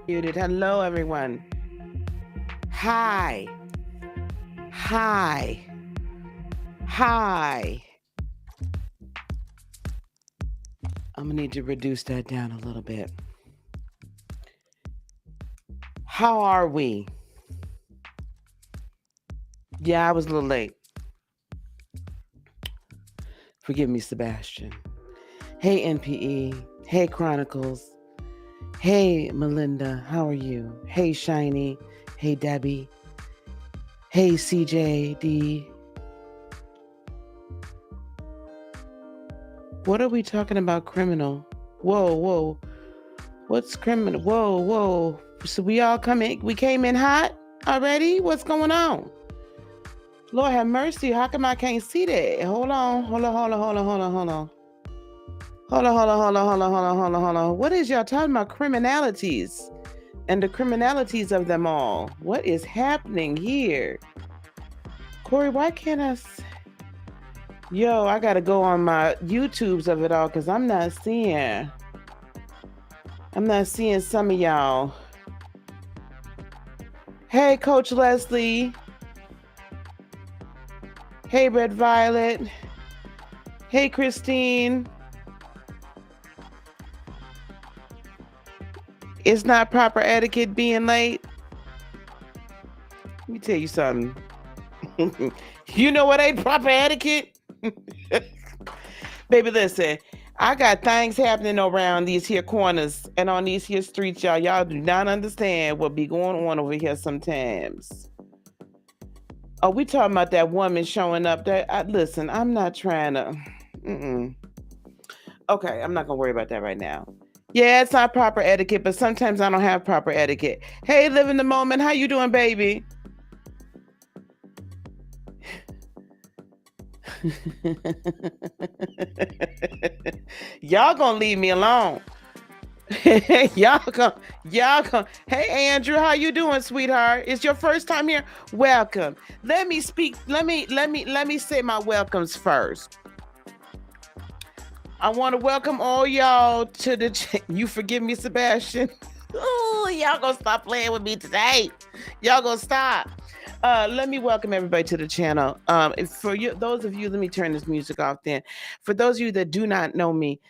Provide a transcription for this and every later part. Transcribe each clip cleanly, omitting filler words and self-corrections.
Muted. Hello, everyone. Hi. Hi. Hi. I'm going to need to reduce that down a little bit. How are we? Yeah, I was a little late. Forgive me, Sebastian. Hey, NPE. Hey, Chronicles. Hey, Melinda. How are you? Hey, Shiny. Hey, Debbie. Hey, CJD. What are we talking about, criminal? Whoa, whoa. What's criminal? Whoa, whoa. So we came in hot already? What's going on? Lord have mercy. How come I can't see that? Hold on. Hold on. Hold on. Hold on. Hold on. Hold on. Hold on. Hold on. Hold on. Hold on. Hold on. Hold on. Hold on. What is y'all talking about? Criminalities and the criminalities of them all. What is happening here? Corey, why can't Yo, I gotta go on my YouTubes of it all because I'm not seeing some of y'all. Hey, Coach Leslie. Hey, Red Violet. Hey, Christine. It's not proper etiquette being late. Let me tell you something. You know what ain't proper etiquette? Baby, listen. I got things happening around these here corners and on these here streets, y'all. Y'all do not understand what be going on over here sometimes. Oh, we talking about that woman showing up. Listen, I'm not trying to. Okay, I'm not gonna worry about that right now. Yeah, it's not proper etiquette, but sometimes I don't have proper etiquette. Hey, live in the moment. How you doing, baby? Y'all gonna leave me alone. y'all gonna. Hey, Andrew, how you doing, sweetheart? It's your first time here. Welcome. Let me speak. Let me say my welcomes first. I want to welcome all y'all to the. You forgive me, Sebastian. Ooh, y'all gonna stop playing with me today. Y'all gonna stop. Let me welcome everybody to the channel. For you, those of you, let me turn this music off. Then, for those of you that do not know me,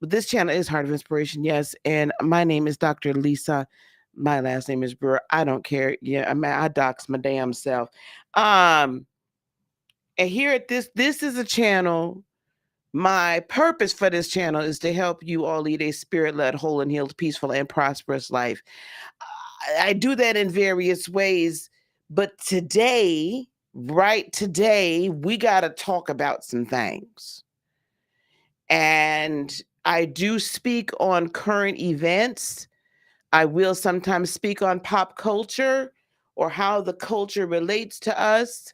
this channel is Heart of Inspiration, yes, and my name is Dr. Lisa. My last name is Brewer. I don't care. Yeah, I dox my damn self. Um, and here at this is a channel. My purpose for this channel is to help you all lead a spirit-led, whole and healed, peaceful, and prosperous life. I do that in various ways, but today, right today, we got to talk about some things. And I do speak on current events. I will sometimes speak on pop culture or how the culture relates to us.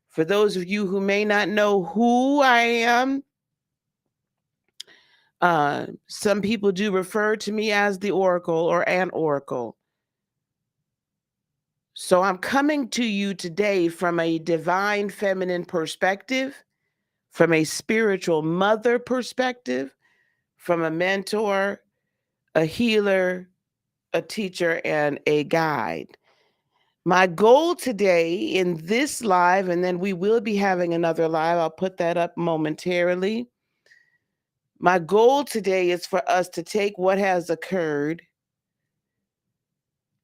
For those of you who may not know who I am, some people do refer to me as the Oracle or an Oracle. So I'm coming to you today from a divine feminine perspective, from a spiritual mother perspective, from a mentor, a healer, a teacher, and a guide. My goal today in this live, and then we will be having another live, I'll put that up momentarily. My goal today is for us to take what has occurred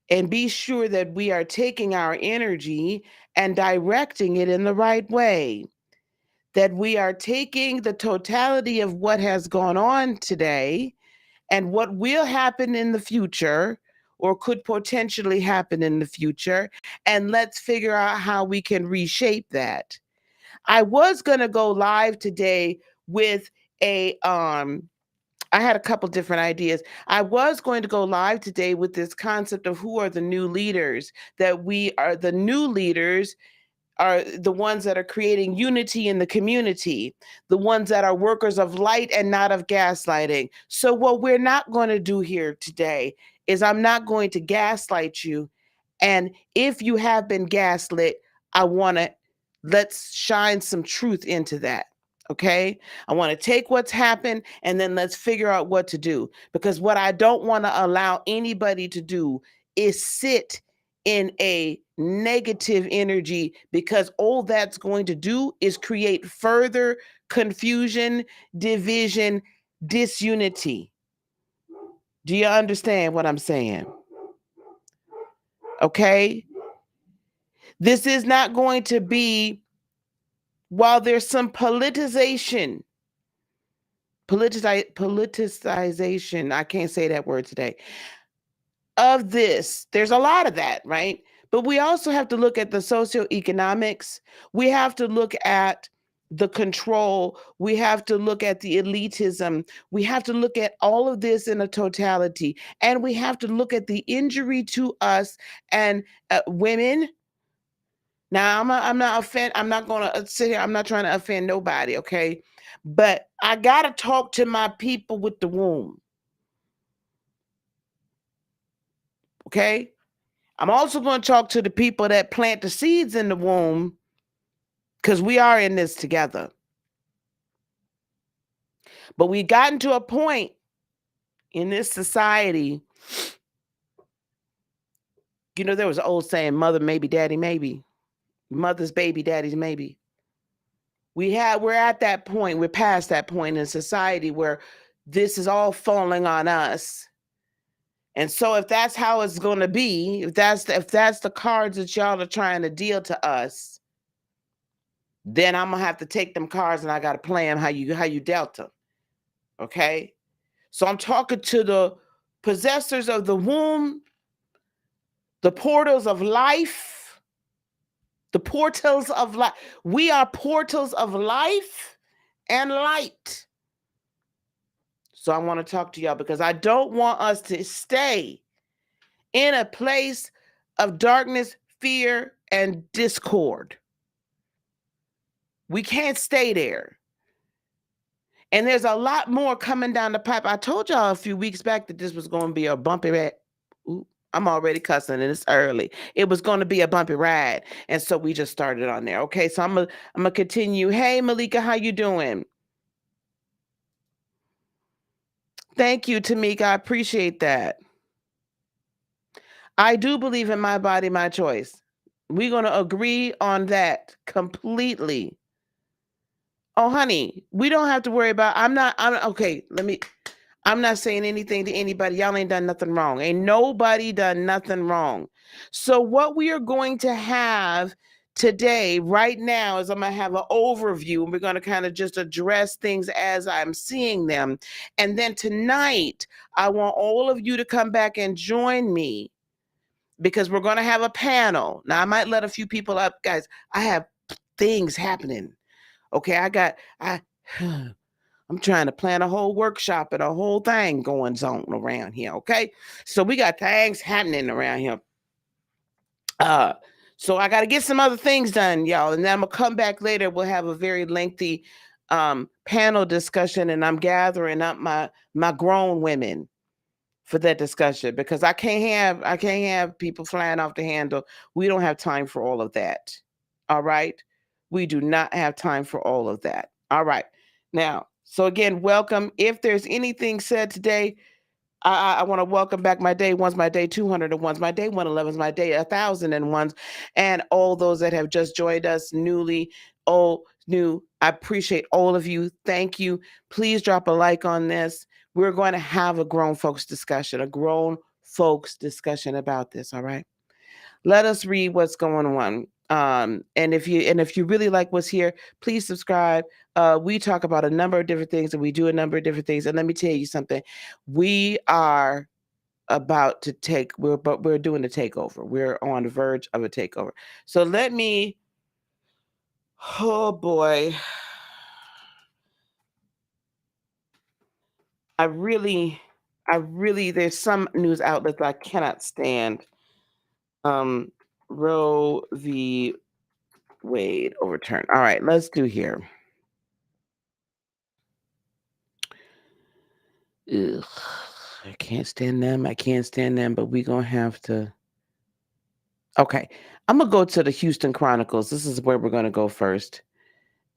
and be sure that we are taking our energy and directing it in the right way. That we are taking the totality of what has gone on today and what will happen in the future or could potentially happen in the future, and let's figure out how we can reshape that. I was going to go live today with I had a couple different ideas. I was going to go live today with this concept of who are the new leaders, that we are the new leaders are the ones that are creating unity in the community, the ones that are workers of light and not of gaslighting. So, what we're not going to do here today is I'm not going to gaslight you. And if you have been gaslit, I want to let's shine some truth into that. Okay. I want to take what's happened and then let's figure out what to do. Because what I don't want to allow anybody to do is sit in a negative energy, because all that's going to do is create further confusion, division, disunity. Do you understand what I'm saying? Okay. This is not going to be, while there's some politicization, I can't say that word today, of this. There's a lot of that, right? But we also have to look at the socioeconomics. We have to look at the control. We have to look at the elitism. We have to look at all of this in a totality. And we have to look at the injury to us and women. Now, I'm not going to sit here. I'm not trying to offend nobody, okay? But I got to talk to my people with the womb. Okay? I'm also going to talk to the people that plant the seeds in the womb, because we are in this together. But we've gotten to a point in this society, there was an old saying, mother maybe, daddy maybe. Mother's baby, daddy's maybe. We're at that point, we're past that point in society where this is all falling on us. And so if that's how it's going to be, if that's the cards that y'all are trying to deal to us, then I'm going to have to take them cards and I got to play them how you dealt them. Okay? So I'm talking to the possessors of the womb, the portals of life, the portals of life. We are portals of life and light. So I want to talk to y'all because I don't want us to stay in a place of darkness, fear, and discord. We can't stay there. And there's a lot more coming down the pipe. I told y'all a few weeks back that this was going to be a bumpy ride. Ooh, I'm already cussing and it's early. It was going to be a bumpy ride. And so we just started on there. Okay, so I'm gonna continue. Hey, Malika, how you doing? Thank you, Tamika. I appreciate that. I do believe in my body, my choice. We're going to agree on that completely. Oh, honey, we don't have to worry about, I'm not saying anything to anybody. Y'all ain't done nothing wrong. Ain't nobody done nothing wrong. So what we are going to have today, right now, is I'm going to have an overview and we're going to kind of just address things as I'm seeing them. And then tonight, I want all of you to come back and join me because we're going to have a panel. Now, I might let a few people up. Guys, I have things happening. Okay, I'm trying to plan a whole workshop and a whole thing going on around here. Okay, so we got things happening around here. So I got to get some other things done, y'all, and then I'm gonna come back later. We'll have a very lengthy panel discussion, and I'm gathering up my grown women for that discussion because I can't have people flying off the handle. We don't have time for all of that. All right, we do not have time for all of that. All right, now. So again, welcome. If there's anything said today, I want to welcome back my day ones, my day 201s, my day 111s, my day 1001s, and all those that have just joined us newly, old, new. I appreciate all of you. Thank you. Please drop a like on this. We're going to have a grown folks discussion about this. All right. Let us read what's going on. And if you really like what's here, please subscribe. We talk about a number of different things and we do a number of different things. And let me tell you something. We are about to we're doing a takeover. We're on the verge of a takeover. So oh boy. I really, there's some news outlets I cannot stand. Roe v. Wade overturned. All right, let's do here. Ugh, I can't stand them, but we're going to have to. Okay, I'm going to go to the Houston Chronicles. This is where we're going to go first.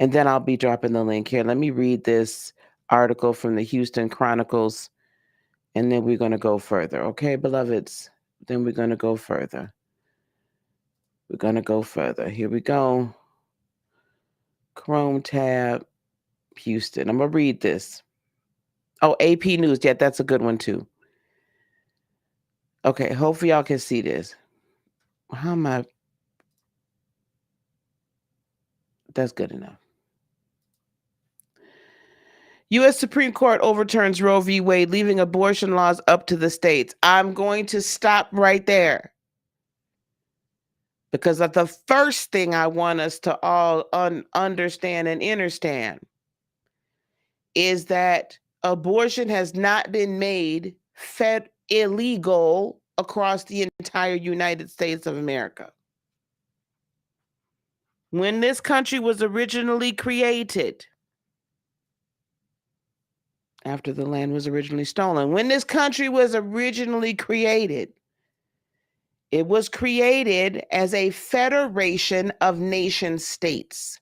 And then I'll be dropping the link here. Let me read this article from the Houston Chronicles, and then we're going to go further. Okay, beloveds? Then we're going to go further. We're going to go further. Here we go. Chrome tab, Houston. I'm going to read this. Oh, AP News. Yeah, that's a good one too. Okay, hopefully y'all can see this. How am I? That's good enough. U.S. Supreme Court overturns Roe v. Wade, leaving abortion laws up to the states. I'm going to stop right there, because the first thing I want us to all understand and understand is that abortion has not been made illegal across the entire United States of America. When this country was originally created, after the land was originally stolen, when this country was originally created, it was created as a federation of nation states.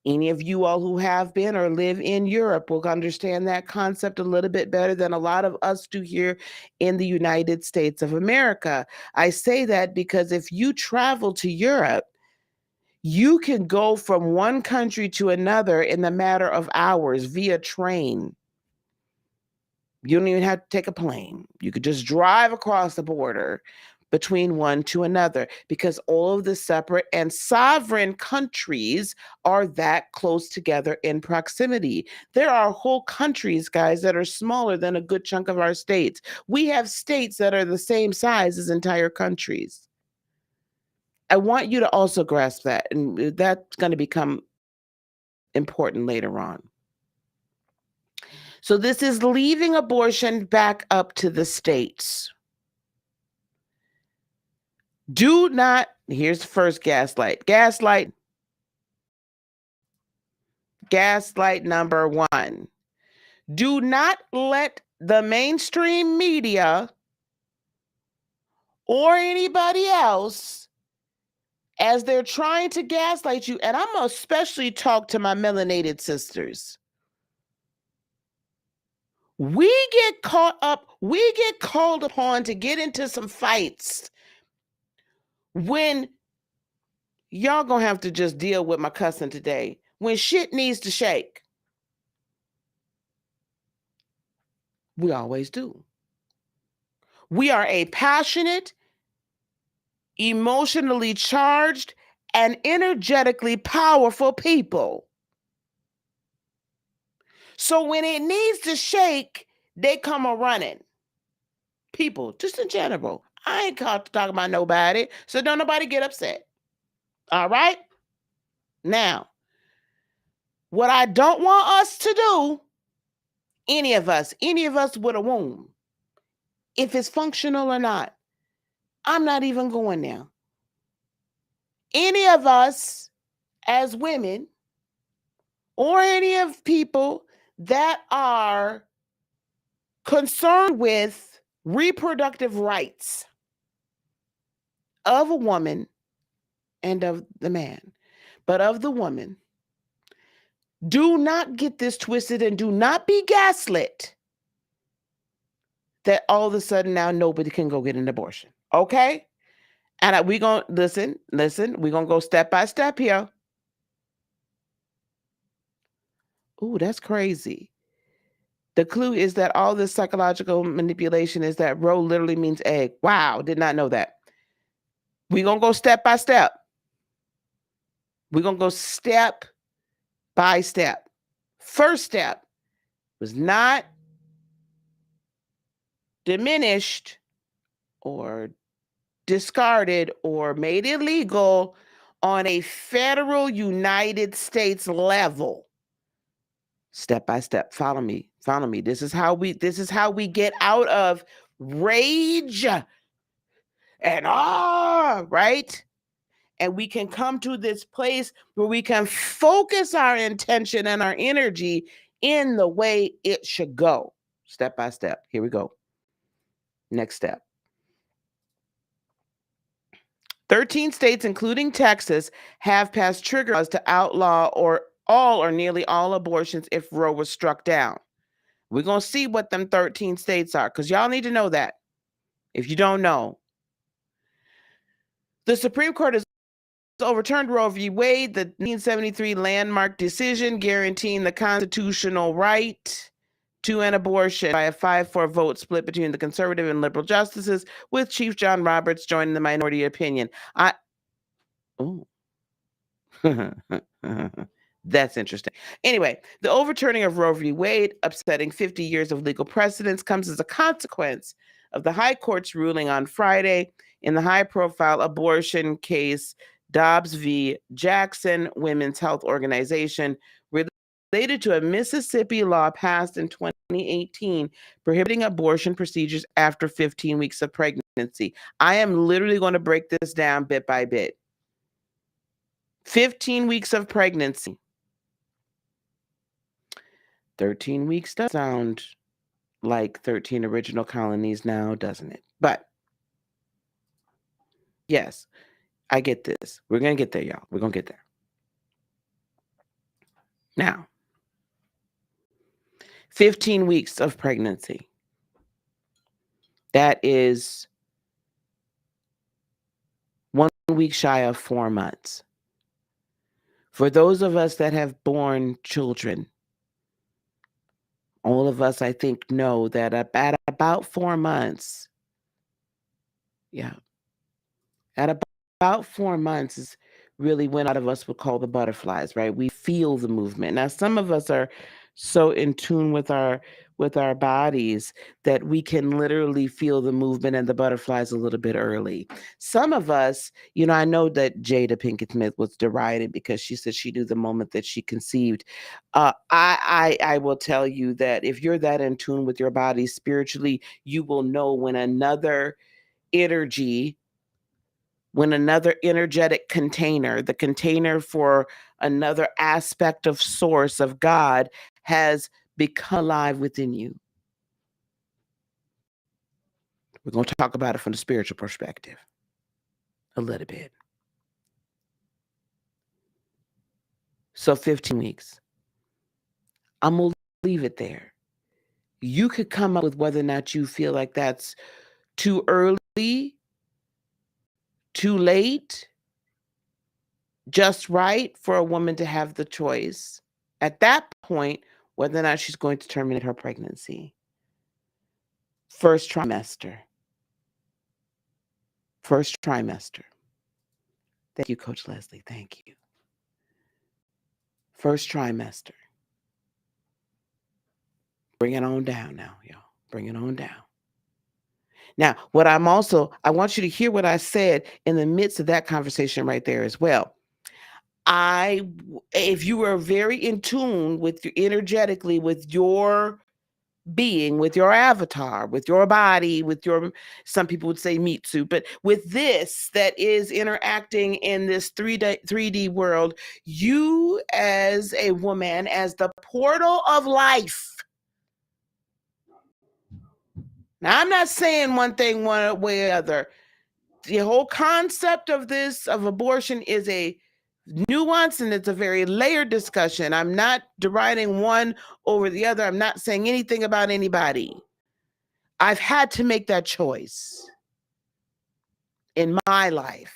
Any of you all who have been or live in Europe will understand that concept a little bit better than a lot of us do here in the United States of America. I say that because if you travel to Europe, you can go from one country to another in the matter of hours via train. You don't even have to take a plane. You could just drive across the border between one to another, because all of the separate and sovereign countries are that close together in proximity. There are whole countries, guys, that are smaller than a good chunk of our states. We have states that are the same size as entire countries. I want you to also grasp that, and that's going to become important later on. So this is leaving abortion back up to the states. Do not, here's the first gaslight. Gaslight number one. Do not let the mainstream media or anybody else, as they're trying to gaslight you, and I'm going to especially talk to my melanated sisters. We get caught up, we get called upon to get into some fights when y'all gonna have to just deal with my cousin today. When shit needs to shake. We always do. We are a passionate, emotionally charged, and energetically powerful people. So when it needs to shake, they come a running. People, just in general. I ain't caught to talk about nobody, so don't nobody get upset. All right? Now, what I don't want us to do, any of us with a womb, if it's functional or not, I'm not even going there. Any of us as women, or any of people that are concerned with reproductive rights of a woman and of the man, but of the woman, do not get this twisted and do not be gaslit that all of a sudden now nobody can go get an abortion. Okay? And we're going to listen, we're going to go step by step here. Ooh, that's crazy. The clue is that all this psychological manipulation is that Roe literally means egg. Wow, did not know that. We're going to go step by step. We're going to go step by step. First step was not diminished or discarded or made illegal on a federal United States level. Step by step. Follow me. Follow me. This is how we get out of rage and right? And we can come to this place where we can focus our intention and our energy in the way it should go. Step by step. Here we go. Next step. 13 states, including Texas, have passed trigger laws to outlaw or all or nearly all abortions if Roe was struck down. We're going to see what them 13 states are, because y'all need to know that if you don't know. The Supreme Court has overturned Roe v. Wade, the 1973 landmark decision guaranteeing the constitutional right to an abortion by a 5-4 vote split between the conservative and liberal justices, with Chief John Roberts joining the minority opinion. That's interesting. Anyway, the overturning of Roe v. Wade, upsetting 50 years of legal precedents, comes as a consequence of the High Court's ruling on Friday in the high-profile abortion case Dobbs v. Jackson Women's Health Organization, related to a Mississippi law passed in 2018 prohibiting abortion procedures after 15 weeks of pregnancy. I am literally going to break this down bit by bit. 15 weeks of pregnancy. 13 weeks does sound like 13 original colonies now, doesn't it? But yes, I get this. We're going to get there, y'all. We're going to get there. Now, 15 weeks of pregnancy. That is 1 week shy of 4 months. For those of us that have born children, all of us, I think, know that at about 4 months, at about 4 months is really when a lot of us would call the butterflies, right? We feel the movement. Now, some of us are so in tune with our bodies that we can literally feel the movement and the butterflies a little bit early. Some of us, I know that Jada Pinkett Smith was derided because she said she knew the moment that she conceived. I will tell you that if you're that in tune with your body spiritually, you will know when another energy, when another energetic container, the container for another aspect of source of God, has become alive within you. We're going to talk about it from the spiritual perspective a little bit. So 15 weeks. I'm going to leave it there. You could come up with whether or not you feel like that's too early, too late, just right for a woman to have the choice at that point whether or not she's going to terminate her pregnancy. First trimester. Thank you, Coach Leslie. Thank you. First trimester. Bring it on down now, y'all. Bring it on down. Now, I want you to hear what I said in the midst of that conversation right there as well. If you were very in tune energetically with your being, with your avatar, with your body, some people would say meat suit, but with this that is interacting in this 3D world, you as a woman, as the portal of life. Now, I'm not saying one thing one way or the other. The whole concept of abortion is a nuance, and it's a very layered discussion. I'm not deriding one over the other. I'm not saying anything about anybody. I've had to make that choice in my life.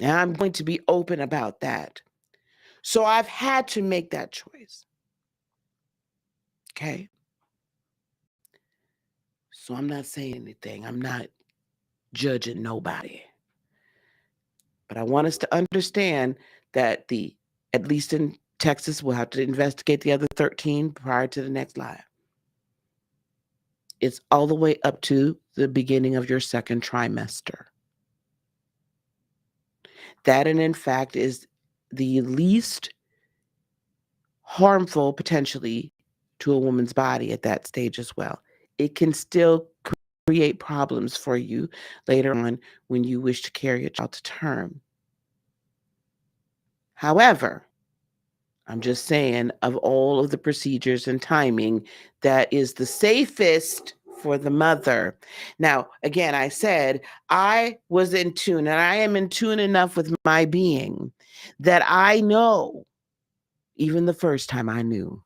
And I'm going to be open about that. So I've had to make that choice. Okay? So I'm not saying anything. I'm not judging nobody. But I want us to understand that at least in Texas, we'll have to investigate the other 13 prior to the next live. It's all the way up to the beginning of your second trimester. That, and in fact, is the least harmful potentially to a woman's body at that stage as well. It can still create problems for you later on when you wish to carry a child to term. However, I'm just saying, of all of the procedures and timing, that is the safest for the mother. Now, again, I said I was in tune, and I am in tune enough with my being that I know, even the first time I knew,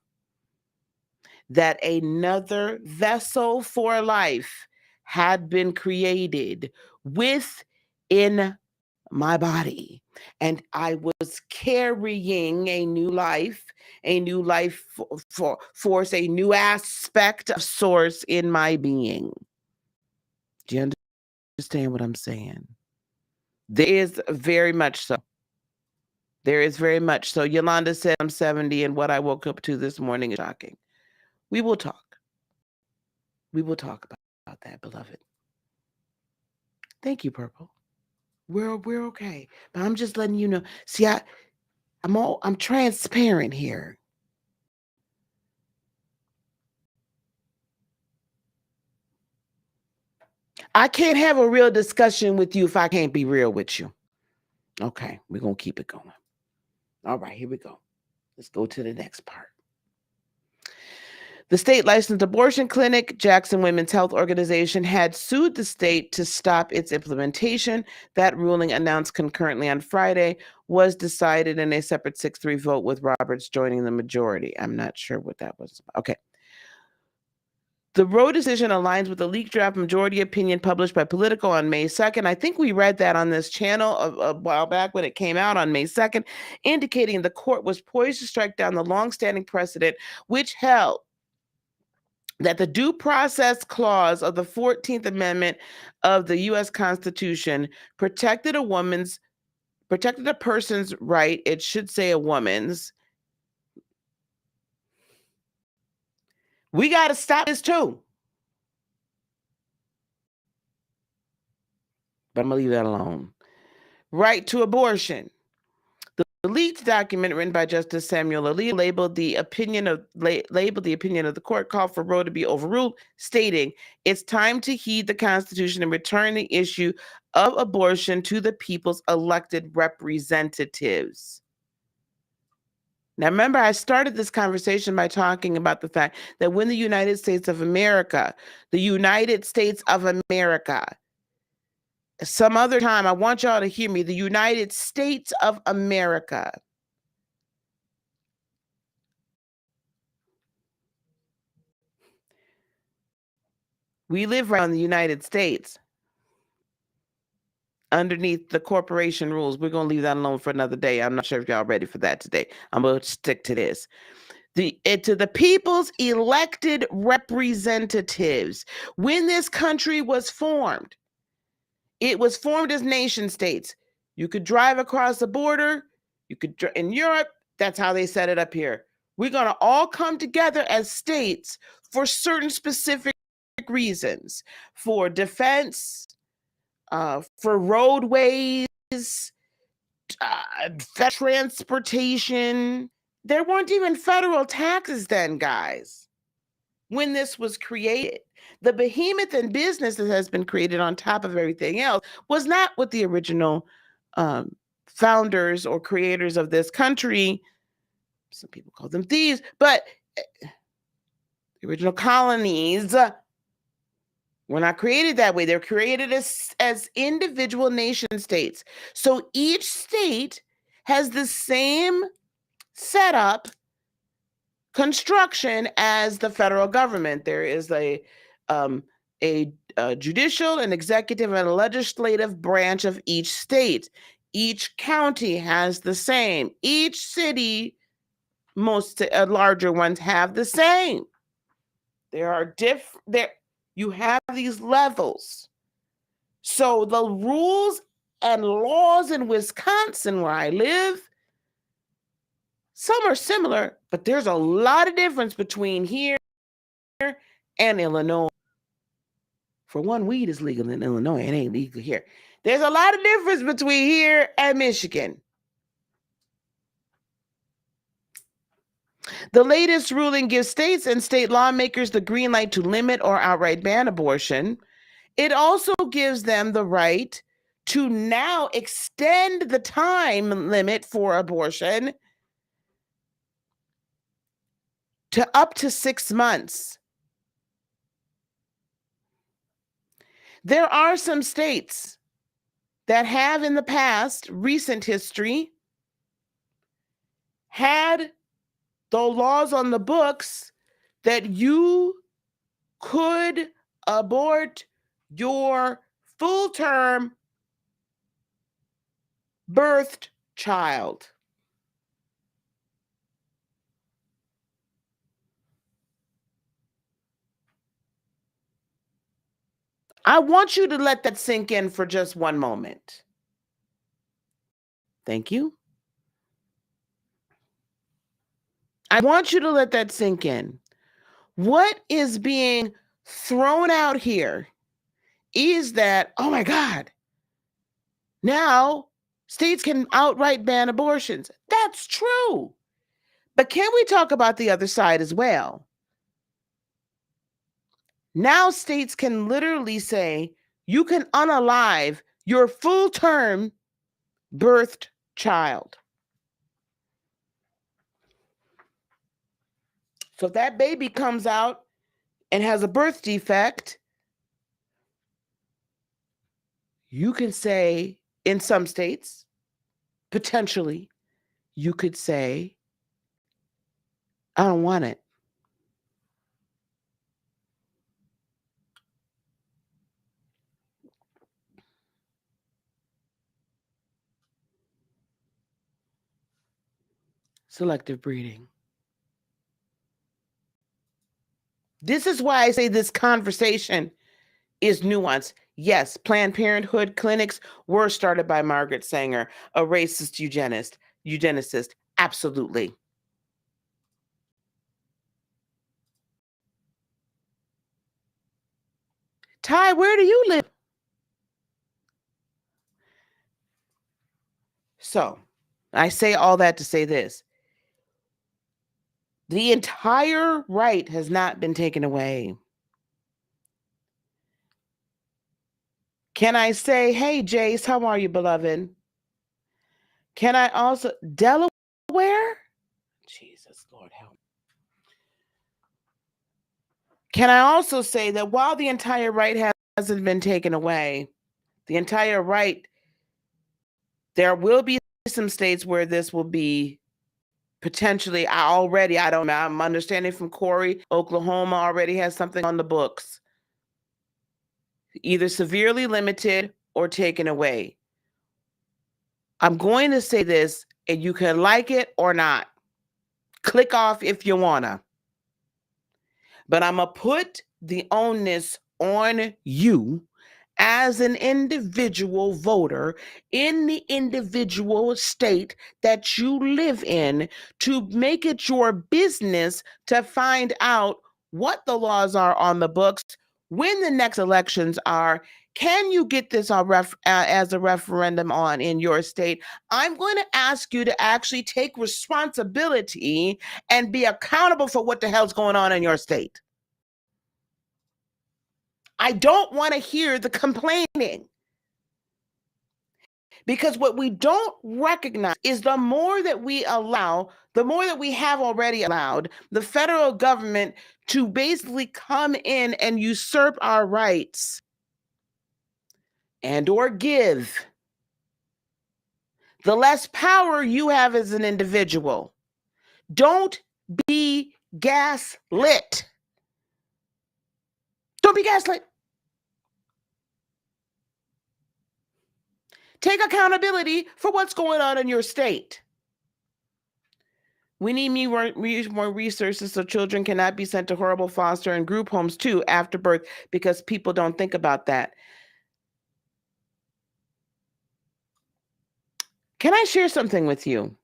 that another vessel for life had been created within my body. And I was carrying a new life force, a new aspect of source in my being. Do you understand what I'm saying? There is very much so. There is very much so. Yolanda said I'm 70 and what I woke up to this morning is shocking. We will talk. We will talk about that, beloved. Thank you, Purple. We're okay. But I'm just letting you know. See, I'm transparent here. I can't have a real discussion with you if I can't be real with you. Okay, we're going to keep it going. All right, here we go. Let's go to the next part. The state licensed abortion clinic, Jackson Women's Health Organization, had sued the state to stop its implementation. That ruling, announced concurrently on Friday, was decided in a separate 6-3 vote with Roberts joining the majority. I'm not sure what that was. Okay. The Roe decision aligns with the leaked draft majority opinion published by Politico on May 2nd. I think we read that on this channel a while back when it came out on May 2nd, indicating the court was poised to strike down the longstanding precedent which held that the due process clause of the 14th Amendment of the U.S. Constitution protected a person's right, it should say a woman's. We got to stop this too. But I'm going to leave that alone. Right to abortion. The leaked document written by Justice Samuel Alito labeled the opinion of the court called for Roe to be overruled, stating it's time to heed the Constitution and return the issue of abortion to the people's elected representatives. Now, remember, I started this conversation by talking about the fact that when the United States of America, some other time, I want y'all to hear me, the United States of America we live right in the United States underneath the corporation rules. We're going to leave that alone for another day. I'm not sure if y'all ready for that today. I'm going to stick to this. To the people's elected representatives. When this country was formed, it was formed as nation states. You could drive across the border. In Europe, that's how they set it up here. We're going to all come together as states for certain specific reasons, for defense, for roadways, transportation. There weren't even federal taxes then, guys, when this was created. The behemoth in business that has been created on top of everything else was not what the original founders or creators of this country, some people call them thieves, but the original colonies were not created that way. They're created as individual nation states. So each state has the same setup, construction as the federal government. There is a judicial, an executive, and a legislative branch of each state. Each county has the same. Each city, most larger ones, have the same. You have these levels. So the rules and laws in Wisconsin, where I live, some are similar, but there's a lot of difference between here and Illinois. For one, weed is legal in Illinois. It ain't legal here. There's a lot of difference between here and Michigan. The latest ruling gives states and state lawmakers the green light to limit or outright ban abortion. It also gives them the right to now extend the time limit for abortion to up to 6 months. There are some states that have in the past, recent history, had the laws on the books that you could abort your full-term birthed child. I want you to let that sink in for just one moment. Thank you. I want you to let that sink in. What is being thrown out here is that, oh my God, now states can outright ban abortions. That's true. But can we talk about the other side as well? Now states can literally say you can unalive your full-term birthed child. So if that baby comes out and has a birth defect, you can say, in some states, potentially, you could say, I don't want it. Selective breeding. This is why I say this conversation is nuanced. Yes, Planned Parenthood clinics were started by Margaret Sanger, a racist eugenicist. Absolutely. Ty, where do you live? So, I say all that to say this. The entire right has not been taken away. Can I say, hey, Jace, how are you, beloved? Can I also, Delaware? Jesus, Lord help. Can I also say that while the entire right hasn't been taken away, the entire right, there will be some states where this will be potentially, I don't know, I'm understanding from Corey, Oklahoma already has something on the books, either severely limited or taken away. I'm going to say this, and you can like it or not. Click off if you wanna. But I'm going to put the onus on you as an individual voter in the individual state that you live in to make it your business to find out what the laws are on the books, when the next elections are. Can you get this as a referendum on in your state? I'm going to ask you to actually take responsibility and be accountable for what the hell's going on in your state. I don't want to hear the complaining. Because what we don't recognize is the more that we allow, the more that we have already allowed the federal government to basically come in and usurp our rights and or give, the less power you have as an individual. Don't be gaslit. Don't be gaslit. Take accountability for what's going on in your state. We need more resources so children cannot be sent to horrible foster and group homes too after birth, because people don't think about that. Can I share something with you?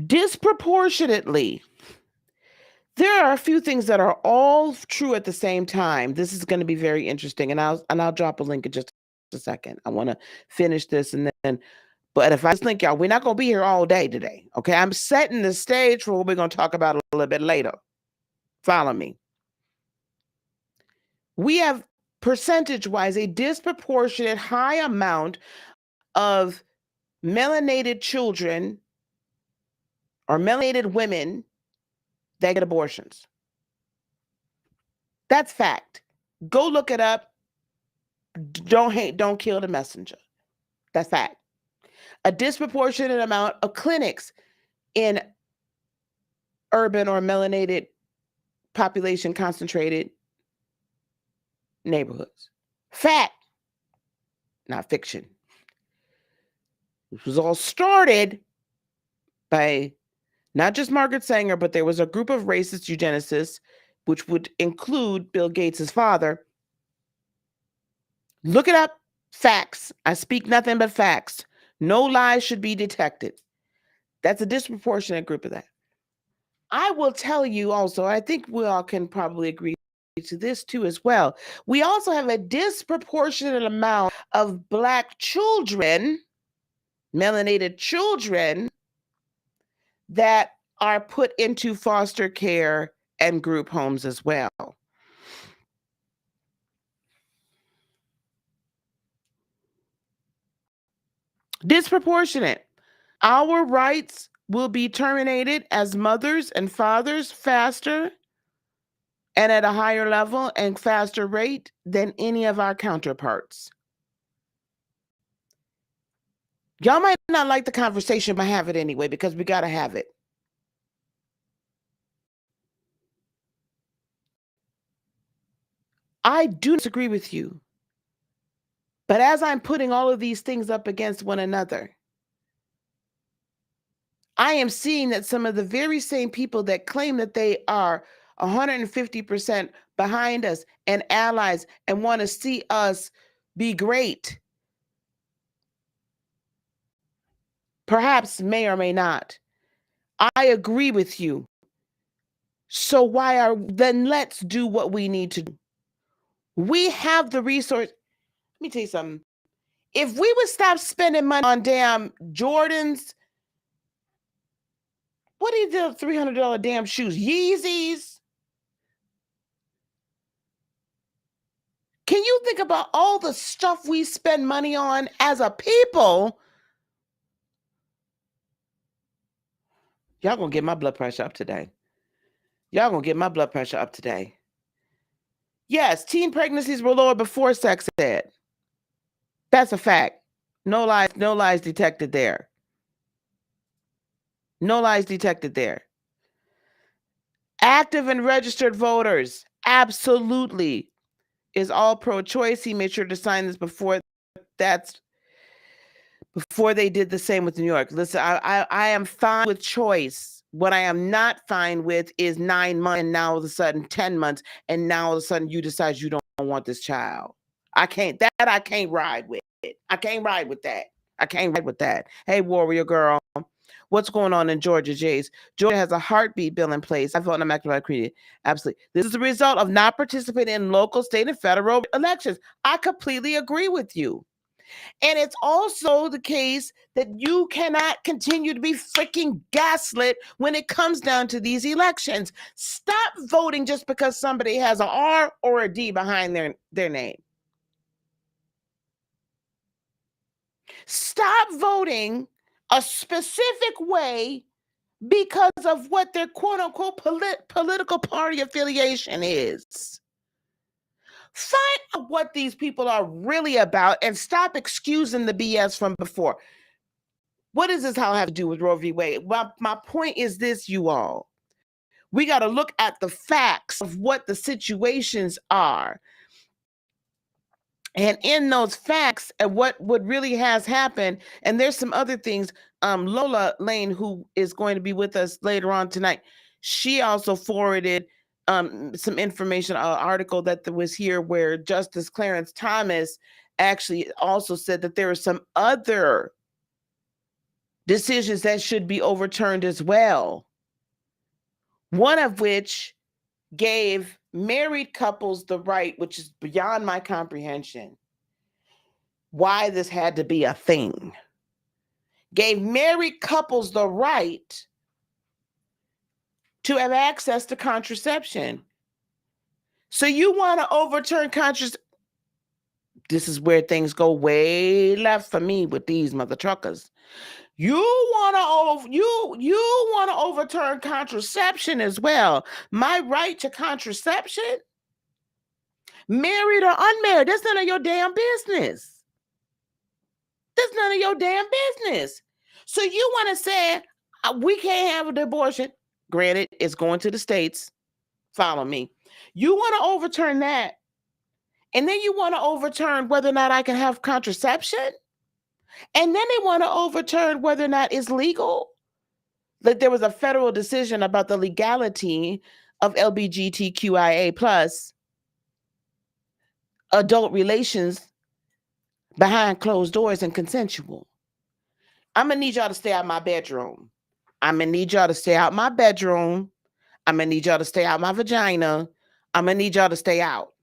Disproportionately, there are a few things that are all true at the same time. This is going to be very interesting, and I'll drop a link in just a second. I want to finish this and then. But if I just think, y'all, we're not going to be here all day today. Okay, I'm setting the stage for what we're going to talk about a little bit later. Follow me. We have percentage-wise a disproportionate high amount of melanated children are melanated women that get abortions. That's fact. Go look it up. Don't hate, don't kill the messenger. That's fact. A disproportionate amount of clinics in urban or melanated population concentrated neighborhoods. Fact, not fiction. This was all started by not just Margaret Sanger, but there was a group of racist eugenicists, which would include Bill Gates' father. Look it up. Facts. I speak nothing but facts. No lies should be detected. That's a disproportionate group of that. I will tell you also, I think we all can probably agree to this too as well. We also have a disproportionate amount of Black children, melanated children, that are put into foster care and group homes as well. Disproportionate. Our rights will be terminated as mothers and fathers faster and at a higher level and faster rate than any of our counterparts. Y'all might not like the conversation, but have it anyway, because we got to have it. I do disagree with you. But as I'm putting all of these things up against one another, I am seeing that some of the very same people that claim that they are 150% behind us and allies and want to see us be great, perhaps may or may not. I agree with you. So then let's do what we need to do. We have the resource. Let me tell you something. If we would stop spending money on damn Jordans, what are the $300 damn shoes? Yeezys? Can you think about all the stuff we spend money on as a people? Y'all gonna get my blood pressure up today. Y'all gonna get my blood pressure up today. Yes, teen pregnancies were lower before sex ed. That's a fact. No lies detected there. No lies detected there. Active and registered voters, absolutely, is all pro-choice. He made sure to sign this before they did the same with New York. Listen, I am fine with choice. What I am not fine with is 9 months and now all of a sudden 10 months and now all of a sudden you decide you don't want this child. I can't ride with it. I can't ride with that. I can't ride with that. Hey, warrior girl, what's going on in Georgia, Jace? Georgia has a heartbeat bill in place. I vote on immaculate created. Absolutely. This is the result of not participating in local, state, and federal elections. I completely agree with you. And it's also the case that you cannot continue to be freaking gaslit when it comes down to these elections. Stop voting just because somebody has an R or a D behind their name. Stop voting a specific way because of what their quote-unquote political party affiliation is. Find out what these people are really about and stop excusing the BS from before. What does this have to do with Roe v. Wade? Well, my point is this, you all. We got to look at the facts of what the situations are. And in those facts and what really has happened, and there's some other things, Lola Lane, who is going to be with us later on tonight, she also forwarded some information, an article that was here where Justice Clarence Thomas actually also said that there are some other decisions that should be overturned as well. One of which gave married couples the right, which is beyond my comprehension, why this had to be a thing. Gave married couples the right to have access to contraception. So you want to overturn contraception? This is where things go way left for me with these mother truckers. You want to to overturn contraception as well. My right to contraception, married or unmarried, that's none of your damn business. That's none of your damn business. So you want to say we can't have an abortion? Granted, it's going to the states. Follow me. You want to overturn that, and then you want to overturn whether or not I can have contraception, and then they want to overturn whether or not it's legal. Like there was a federal decision about the legality of LGBTQIA plus adult relations behind closed doors and consensual. I'm gonna need y'all to stay out my bedroom. I'm gonna need y'all to stay out my bedroom. I'm gonna need y'all to stay out my vagina. I'm gonna need y'all to stay out.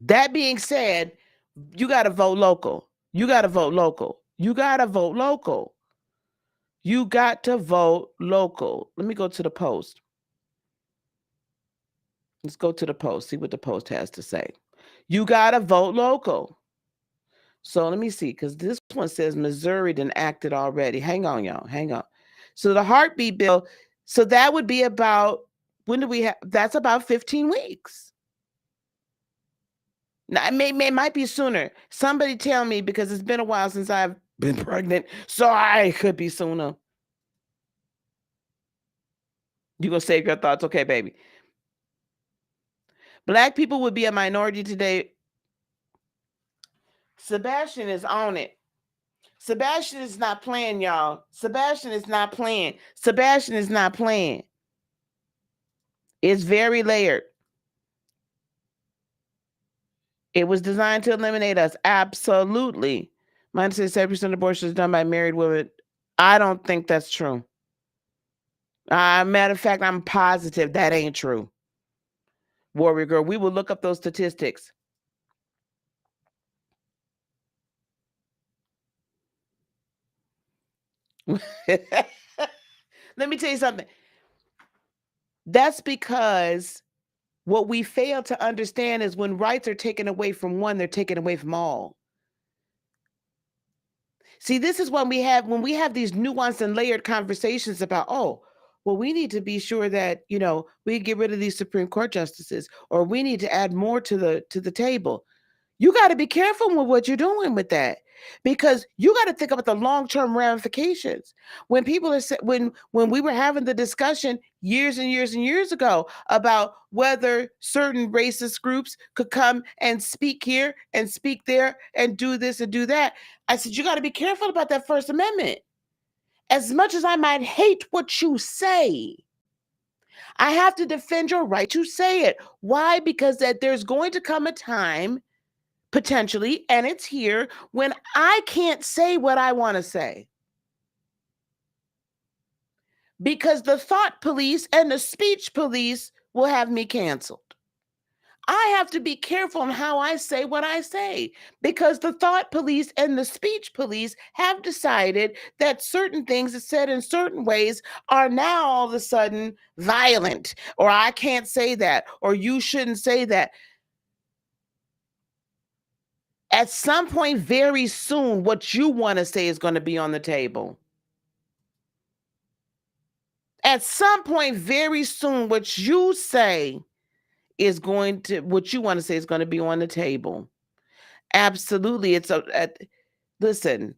That being said, you gotta vote local. You gotta vote local. You gotta vote local. You got to vote local. Let me go to the Post. Let's go to the Post, see what the Post has to say. You got to vote local. So let me see, because this one says Missouri done acted already. Hang on, y'all. Hang on. So the heartbeat bill, so that would be about, when do we have, that's about 15 weeks. Now, it might be sooner. Somebody tell me, because it's been a while since I've been pregnant, so I could be sooner. You gonna save your thoughts? Okay, baby. Black people would be a minority today. Sebastian is on it. Sebastian is not playing, y'all. Sebastian is not playing. Sebastian is not playing. It's very layered. It was designed to eliminate us. Absolutely. Mine says 7% of abortions done by married women. I don't think that's true. Matter of fact, I'm positive that ain't true. Warrior Girl, we will look up those statistics. Let me tell you something. That's because what we fail to understand is when rights are taken away from one, they're taken away from all. See, this is when we have these nuanced and layered conversations about, oh, well, we need to be sure that, we get rid of these Supreme Court justices, or we need to add more to the table. You got to be careful with what you're doing with that, because you got to think about the long-term ramifications. When people are when we were having the discussion years and years and years ago about whether certain racist groups could come and speak here and speak there and do this and do that, I said, you got to be careful about that First Amendment. As much as I might hate what you say, I have to defend your right to say it. Why? Because that there's going to come a time, potentially, and it's here, when I can't say what I want to say. Because the thought police and the speech police will have me canceled. I have to be careful on how I say what I say, because the thought police and the speech police have decided that certain things said in certain ways are now all of a sudden violent, or I can't say that, or you shouldn't say that. At some point very soon, what you want to say is going to be on the table. At some point very soon, what you say is going to, what you want to say is going to be on the table. Absolutely. Listen,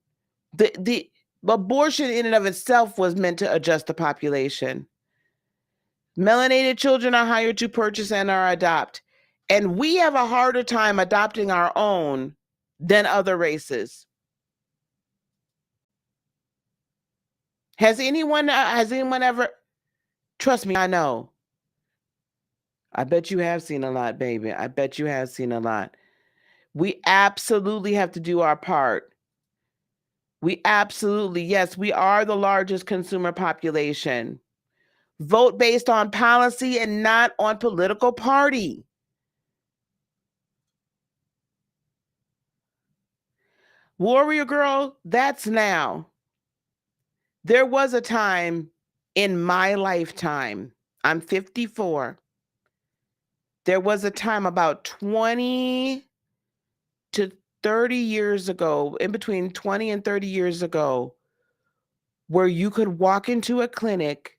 the abortion in and of itself was meant to adjust the population. Melanated children are hired to purchase and or adopt. And we have a harder time adopting our own than other races. Has anyone ever, trust me, I know. I bet you have seen a lot, baby. I bet you have seen a lot. We absolutely have to do our part. We absolutely, yes, we are the largest consumer population. Vote based on policy and not on political party. Warrior Girl, that's now. There was a time in my lifetime, I'm 54. There was a time about 20 to 30 years ago, in between 20 and 30 years ago, where you could walk into a clinic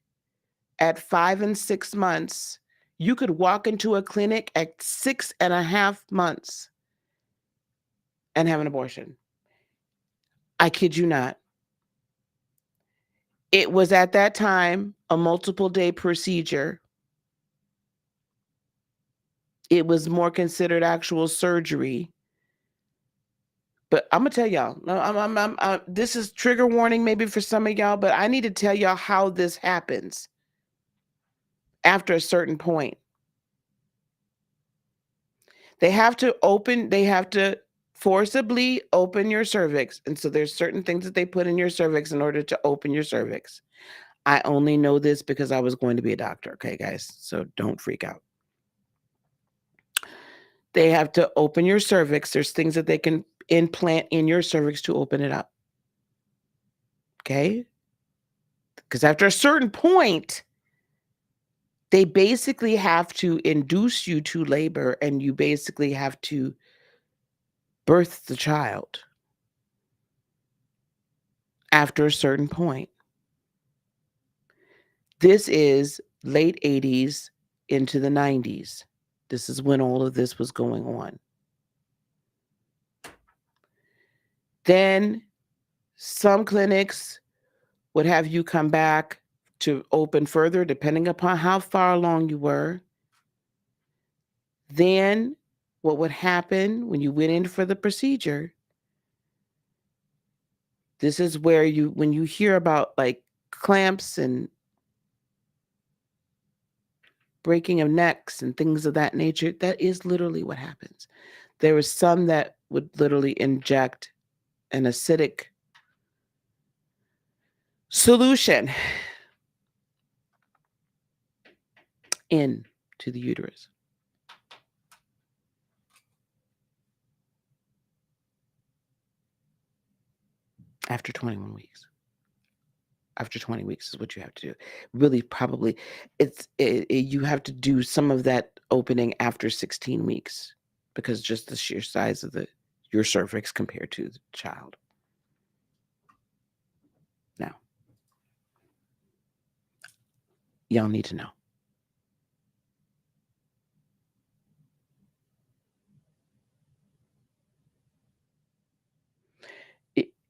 at 5 and 6 months. You could walk into a clinic at 6.5 months and have an abortion. I kid you not. It was at that time a multiple day procedure. It was more considered actual surgery. But I'm gonna tell y'all, this is trigger warning maybe for some of y'all, but I need to tell y'all how this happens after a certain point. They have to forcibly open your cervix. And so there's certain things that they put in your cervix in order to open your cervix. I only know this because I was going to be a doctor, okay, guys? So don't freak out. They have to open your cervix. There's things that they can implant in your cervix to open it up. Okay? Because after a certain point, they basically have to induce you to labor and you basically have to birth the child after a certain point. This is late 80s into the 90s. This is when all of this was going on. Then some clinics would have you come back to open further, depending upon how far along you were. Then what would happen when you went in for the procedure, this is where when you hear about like clamps and breaking of necks and things of that nature, that is literally what happens. There was some that would literally inject an acidic solution into the uterus. After 21 weeks. After 20 weeks is what you have to do. Really, probably, you have to do some of that opening after 16 weeks because just the sheer size of your cervix compared to the child. Now, y'all need to know.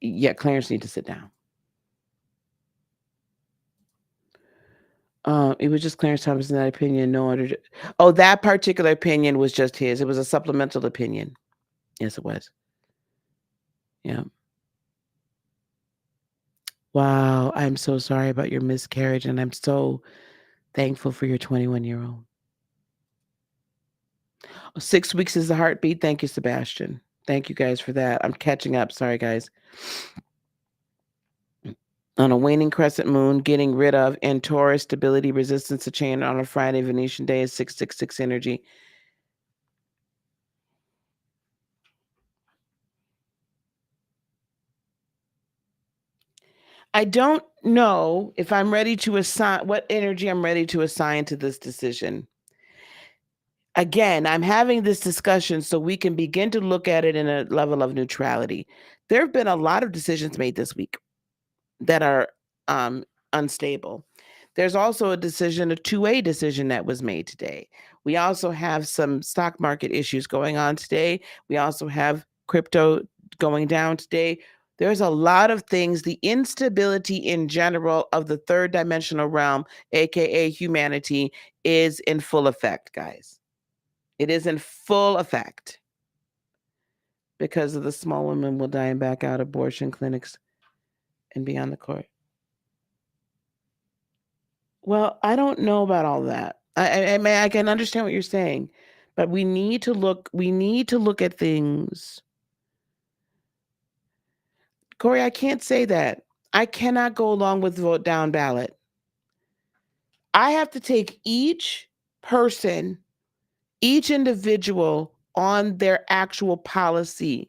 Yeah, Clarence need to sit down. It was just Clarence Thompson, that opinion. No other. Oh, that particular opinion was just his. It was a supplemental opinion. Yes, it was. Yeah. Wow, I'm so sorry about your miscarriage, and I'm so thankful for your 21-year-old. 6 weeks is the heartbeat. Thank you, Sebastian. Thank you guys for that. I'm catching up. Sorry, guys. On a waning crescent moon, getting rid of in Taurus, stability, resistance to change on a Friday, Venetian day is 666 energy. I don't know if I'm ready to assign what energy I'm ready to assign to this decision. Again, I'm having this discussion so we can begin to look at it in a level of neutrality. There have been a lot of decisions made this week that are unstable. There's also a 2A decision that was made today. We also have some stock market issues going on today. We also have crypto going down today. There's a lot of things. The instability in general of the third dimensional realm, aka humanity, is in full effect, guys. It is in full effect because of the small women will die and back out abortion clinics and be on the court. Well, I don't know about all that. I can understand what you're saying, but we need to look at things. Corey, I can't say that. I cannot go along with vote down ballot. I have to take each person, each individual on their actual policy.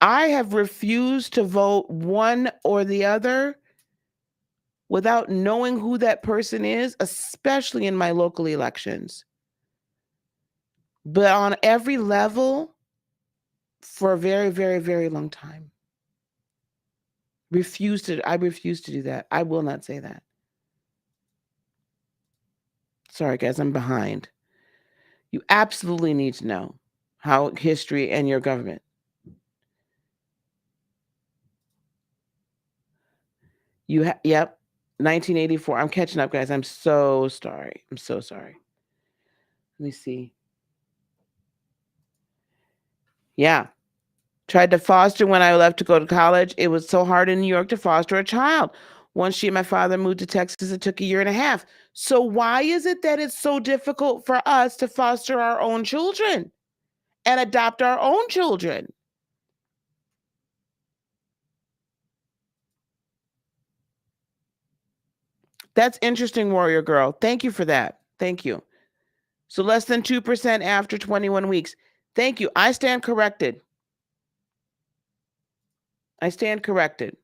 I have refused to vote one or the other without knowing who that person is, especially in my local elections. But on every level, for a very, very, very long time. I refuse to do that. I will not say that. Sorry, guys, I'm behind. You absolutely need to know how history and your government. Yep, 1984. I'm catching up, guys. I'm so sorry. I'm so sorry. Let me see. Yeah. Tried to foster when I left to go to college. It was so hard in New York to foster a child. Once she and my father moved to Texas, it took a year and a half. So why is it that it's so difficult for us to foster our own children and adopt our own children? That's interesting, Warrior Girl. Thank you for that. Thank you. So less than 2% after 21 weeks. Thank you. I stand corrected. I stand corrected.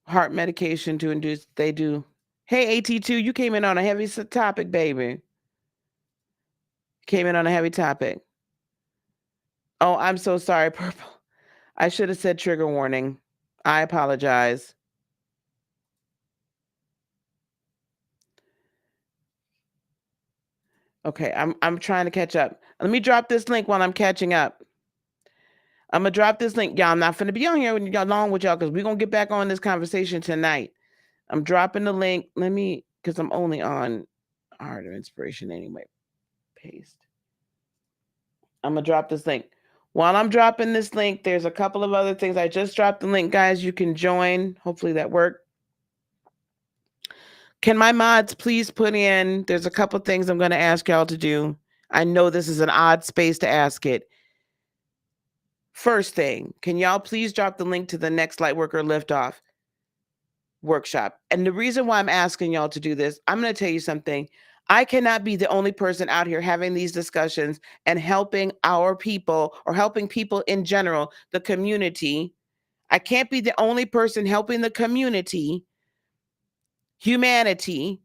Heart medication to induce, they do. Hey, AT2, you came in on a heavy topic, baby. Came in on a heavy topic. Oh, I'm so sorry, Purple. I should have said trigger warning. I apologize. Okay, I'm trying to catch up. Let me drop this link while I'm catching up. I'm gonna drop this link. Y'all, I'm not gonna be on here along with y'all because we're gonna get back on this conversation tonight. I'm dropping the link. Let me, because I'm only on Art of Inspiration anyway. Paste. I'm gonna drop this link. While I'm dropping this link, there's a couple of other things. I just dropped the link, guys. You can join. Hopefully that worked. Can my mods please put in, there's a couple things I'm going to ask y'all to do. I know this is an odd space to ask it. First thing, can y'all please drop the link to the next Lightworker Liftoff workshop? And the reason why I'm asking y'all to do this, I'm going to tell you something. I cannot be the only person out here having these discussions and helping our people or helping people in general, the community. I can't be the only person helping the community, humanity,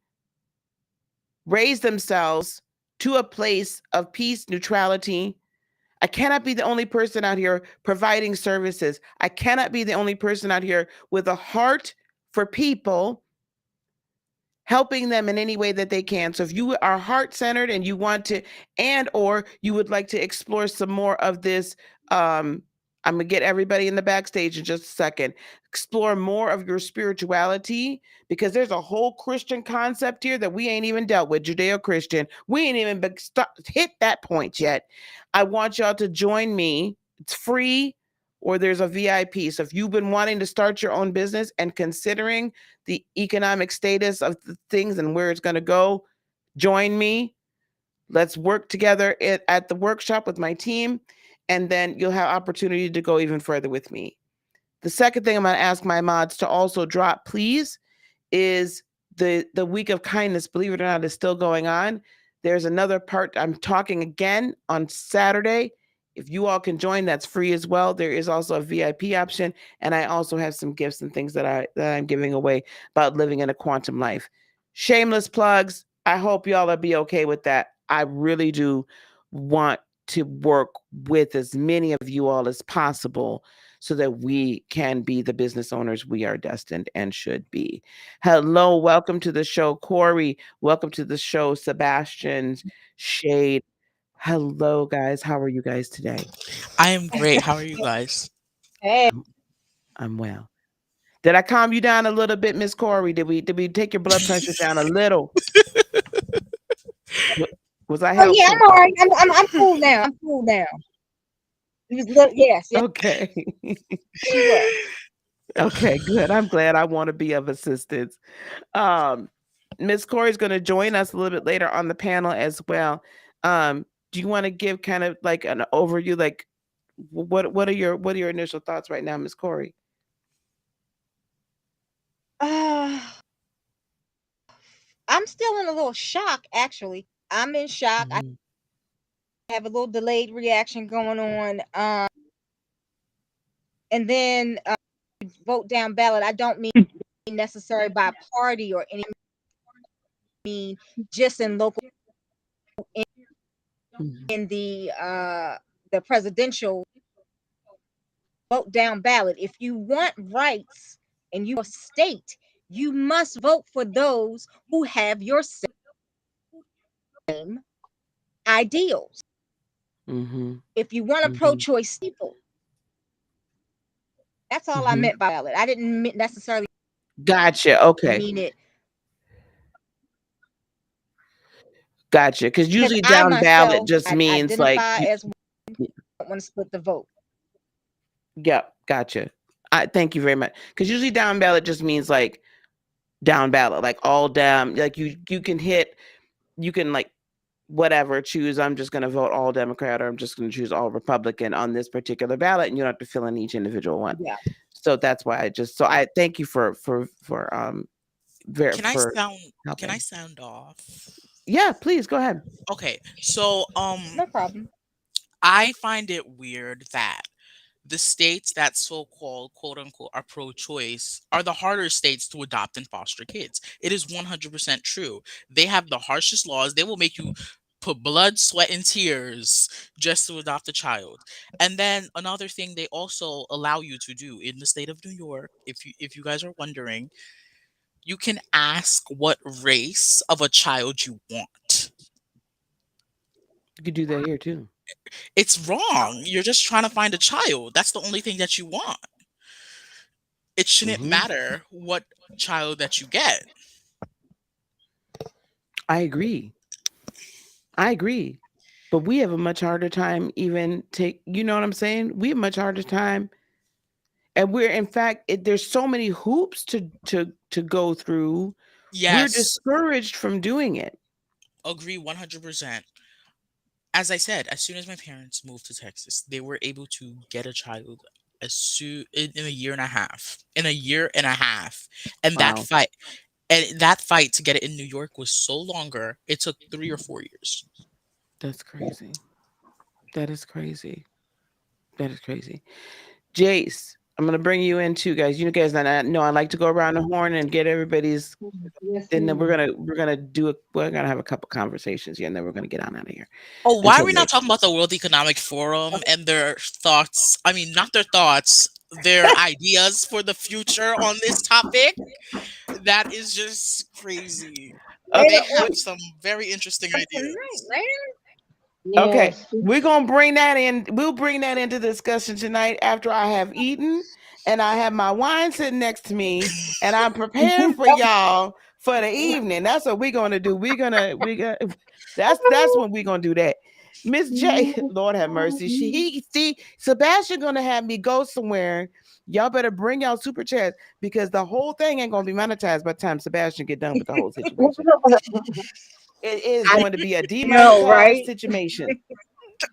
raise themselves to a place of peace, neutrality. I cannot be the only person out here providing services. I cannot be the only person out here with a heart for people, helping them in any way that they can. So if you are heart-centered and you want to, and or you would like to explore some more of this, I'm gonna get everybody in the backstage in just a second. Explore more of your spirituality, because there's a whole Christian concept here that we ain't even dealt with, Judeo-Christian. We ain't even hit that point yet. I want y'all to join me. It's free, or there's a VIP. So if you've been wanting to start your own business and considering the economic status of the things and where it's going to go, join me. Let's work together at the workshop with my team, and then you'll have opportunity to go even further with me. The second thing I'm going to ask my mods to also drop, please, is the week of kindness. Believe it or not, is still going on. There's another part. I'm talking again on Saturday. If you all can join, that's free as well. There is also a VIP option, and I also have some gifts and things that I'm giving away about living in a quantum life. Shameless plugs. I hope y'all will be okay with that. I really do want to work with as many of you all as possible so that we can be the business owners we are destined and should be. Hello, welcome to the show, Corey. Welcome to the show, Sebastian, Shade. Hello, guys. How are you guys today? I am great. How are you guys? Hey, I'm well. Did I calm you down a little bit, Miss Corey? Did we take your blood pressure down a little? Was I oh yeah, I'm helpful? all right. I'm cool now. I'm cool now. Yes, yes, Okay. she was. Okay, good. I'm glad. I want to be of assistance. Um, Miss Corey's going to join us a little bit later on the panel as well. Do you want to give kind of like an overview, like what are your initial thoughts right now, Miss Corey? Uh, I'm still in a little shock. Actually, I'm in shock. I Mhm. have a little delayed reaction going on. And then vote down ballot. I don't mean necessary by party or any. I mean just in local Mhm. in the presidential vote down ballot. If you want rights and you are state, you must vote for those who have your same ideals. Mhm. If you want a Mhm. pro-choice people, that's all I Mhm. meant by ballot. I didn't necessarily Gotcha. Okay. mean it Gotcha. Because because usually I down ballot myself just I means like identify you. as one that want to split the vote. Yep. Gotcha. I thank you very much. Because usually down ballot just means like down ballot, like all down. Like you can hit. You can like whatever choose. I'm just going to vote all Democrat, or I'm just going to choose all Republican on this particular ballot, and you don't have to fill in each individual one. Yeah. So that's why I just. So I thank you Can I for sound can I helping. sound off? Yeah. Please go ahead. Okay. So No problem. I find it weird that the states that so-called quote unquote are pro-choice are the harder states to adopt and foster kids. It is 100% true. They have the harshest laws. They will make you put blood, sweat, and tears just to adopt a child. And then another thing they also allow you to do in the state of New York, if you guys are wondering, you can ask what race of a child you want. You could do that here too. It's wrong. You're just trying to find a child. That's the only thing that you want. It shouldn't Hmm. matter what child that you get. I agree. I agree. But we have a much harder time even take. You know what I'm saying? We have a much harder time, and we're in fact. There's so many hoops to go through. We're Yes, discouraged from doing it. agree 100%. As I said, as soon as my parents moved to Texas, they were able to get a child as soon in a year and a half. In a year and a half. And that Wow, fight and that fight to get it in New York was so longer. It took 3 or 4 years. that's crazy. That is crazy. That is crazy. Jace, I'm gonna bring you in too, guys. You guys know I like to go around the horn and get everybody's. Yes, And then we're ma'am. gonna we're gonna do a we're gonna have a couple conversations here, and then we're gonna get on out of here Oh, why are until we not later. talking about the World Economic Forum and their thoughts? I mean, not their thoughts, their ideas for the future on this topic? That is just crazy. Okay, They Later have some very interesting on tonight, ideas. man. okay, Yes. we're gonna bring that in. We'll bring that into discussion tonight after I have eaten and I have my wine sitting next to me, and I'm prepared for y'all for the evening. That's what we're gonna do. We gonna that's when we're gonna do that. Miss J, Lord have mercy. He see Sebastian gonna have me go somewhere. Y'all better bring y'all super chats because the whole thing ain't gonna be monetized by the time Sebastian get done with the whole situation. It is I going to be a No, demonetized right? situation.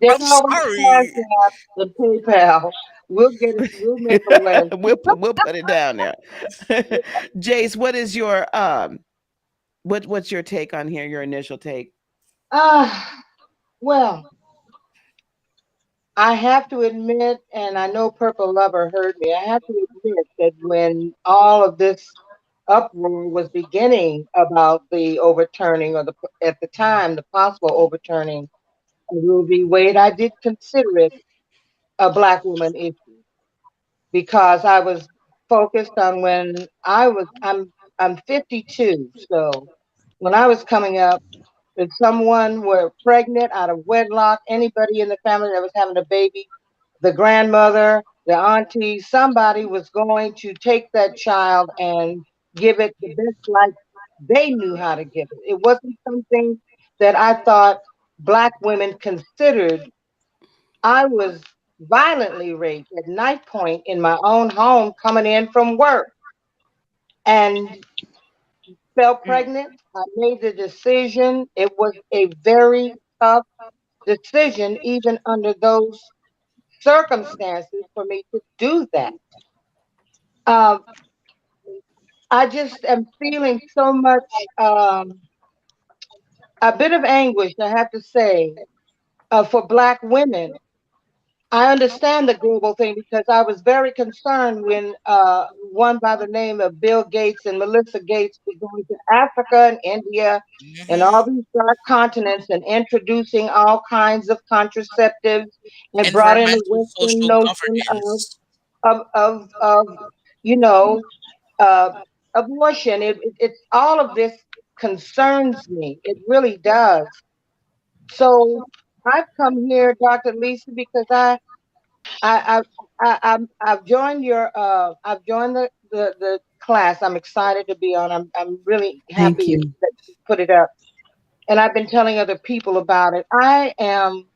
There's I'm always Cash sorry. App and PayPal. We'll get it. We'll make a way. We'll put it down there. Jace, what is your what's your take on here? Your initial take? Ah, well, I have to admit, and I know Purple Lover heard me. I have to admit that when all of this uproar was beginning about the overturning, or the at the time the possible overturning of Roe v. Wade, I did consider it a Black woman issue, because I was focused on when I'm 52, so when I was coming up, if someone were pregnant out of wedlock, anybody in the family that was having a baby, the grandmother, the auntie, somebody was going to take that child and give it the best life they knew how to give it. It wasn't something that I thought Black women considered. I was violently raped at knife point in my own home coming in from work, and fell Mm. pregnant. I made the decision. It was a very tough decision, even under those circumstances, for me to do that. Uh, I just am feeling so much, a bit of anguish, I have to say, for Black women, I understand the global thing because I was very concerned when one by the name of Bill Gates and Melissa Gates was going to Africa and India and all Hmm. these dark continents and introducing all kinds of contraceptives and brought in the Environmental Western social notion governance. of you know uh, abortion. It's all of this concerns me. It really does. So I've come here, Dr. Lisa, because I, I've joined I've joined the class. I'm excited to be on. I'm really Thank happy you. that you put it up. And I've been telling other people about it. I am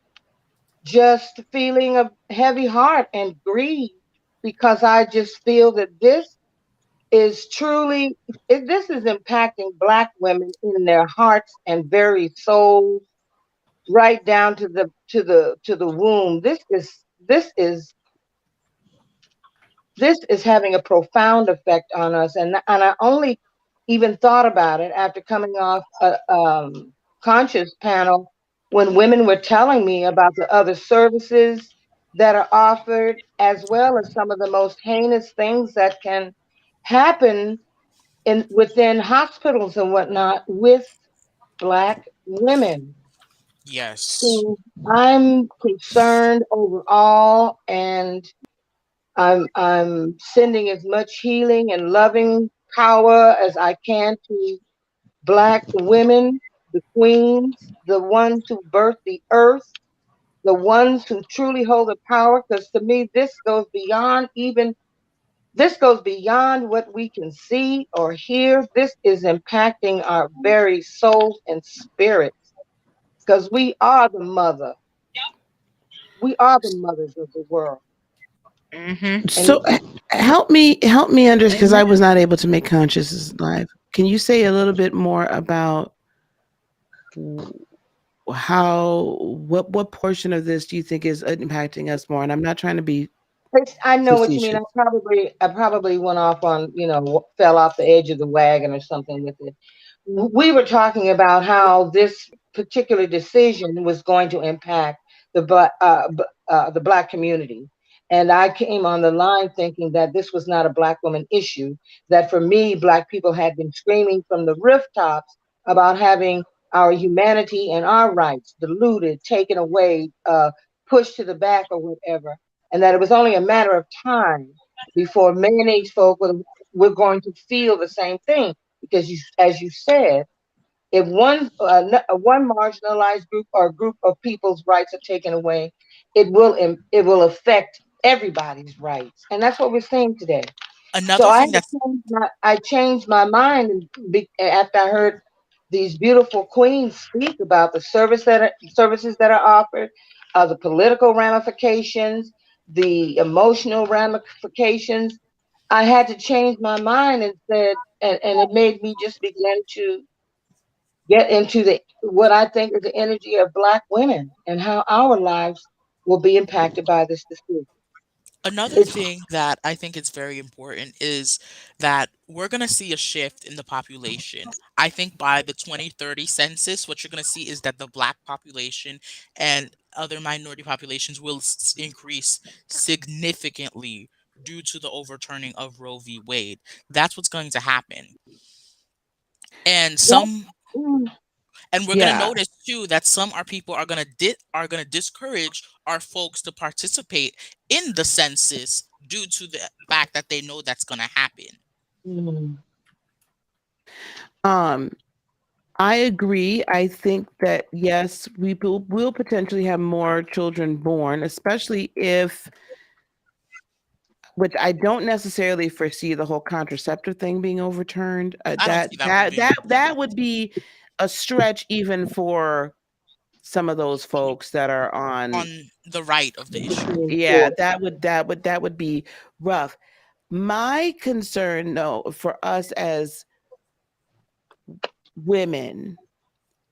just feeling a heavy heart and grief because I just feel that this is truly this is impacting Black women in their hearts and very souls, right down to the womb. This is having a profound effect on us, and I only even thought about it after coming off a conscious panel when women were telling me about the other services that are offered, as well as some of the most heinous things that can happen in within hospitals and whatnot with Black women. Yes. So I'm concerned overall, and I'm sending as much healing and loving power as I can to Black women, the queens, the ones who birth the earth, the ones who truly hold the power. Because to me, this goes beyond what we can see or hear. This is impacting our very souls and spirits. Because we are the mothers of the world. Mm-hmm. And So help me understand because I Amen. was not able to make consciousness live. Can you say a little bit more about what portion of this do you think is impacting us more? And I'm not trying to be I know what you mean. facetious. I probably went off on, fell off the edge of the wagon or something with it. We were talking about how this particular decision was going to impact the black community, and I came on the line thinking that this was not a Black woman issue. That for me, Black people had been screaming from the rooftops about having our humanity and our rights diluted, taken away, pushed to the back, or whatever, and that it was only a matter of time before mayonnaise folk were going to feel the same thing because as you said, if one marginalized group or group of people's rights are taken away, it will affect everybody's rights, and that's what we're seeing today. So Another thing that's I changed my mind after I heard these beautiful queens speak about the services that are offered, the political ramifications, the emotional ramifications. I had to change my mind and said, and it made me just begin to get into the what I think is the energy of Black women and how our lives will be impacted by this decision. Another It's thing that I think is very important is that we're going to see a shift in the population. I think by the 2030 census, what you're going to see is that the Black population and other minority populations will increase significantly due to the overturning of Roe v. Wade. That's what's going to happen. And what? some Mm, and we're gonna Yeah. notice too that some our people are gonna discourage our folks to participate in the census due to the fact that they know that's gonna happen. mm, Um, I agree. I think that yes, we will potentially have more children born, especially if, which I don't necessarily foresee the whole contraceptive thing being overturned. I don't That see that one that being that overturned. that would be a stretch even for some of those folks that are on. On the right of the issue. Supreme Yeah, Court. that would be rough. My concern, though, for us as women,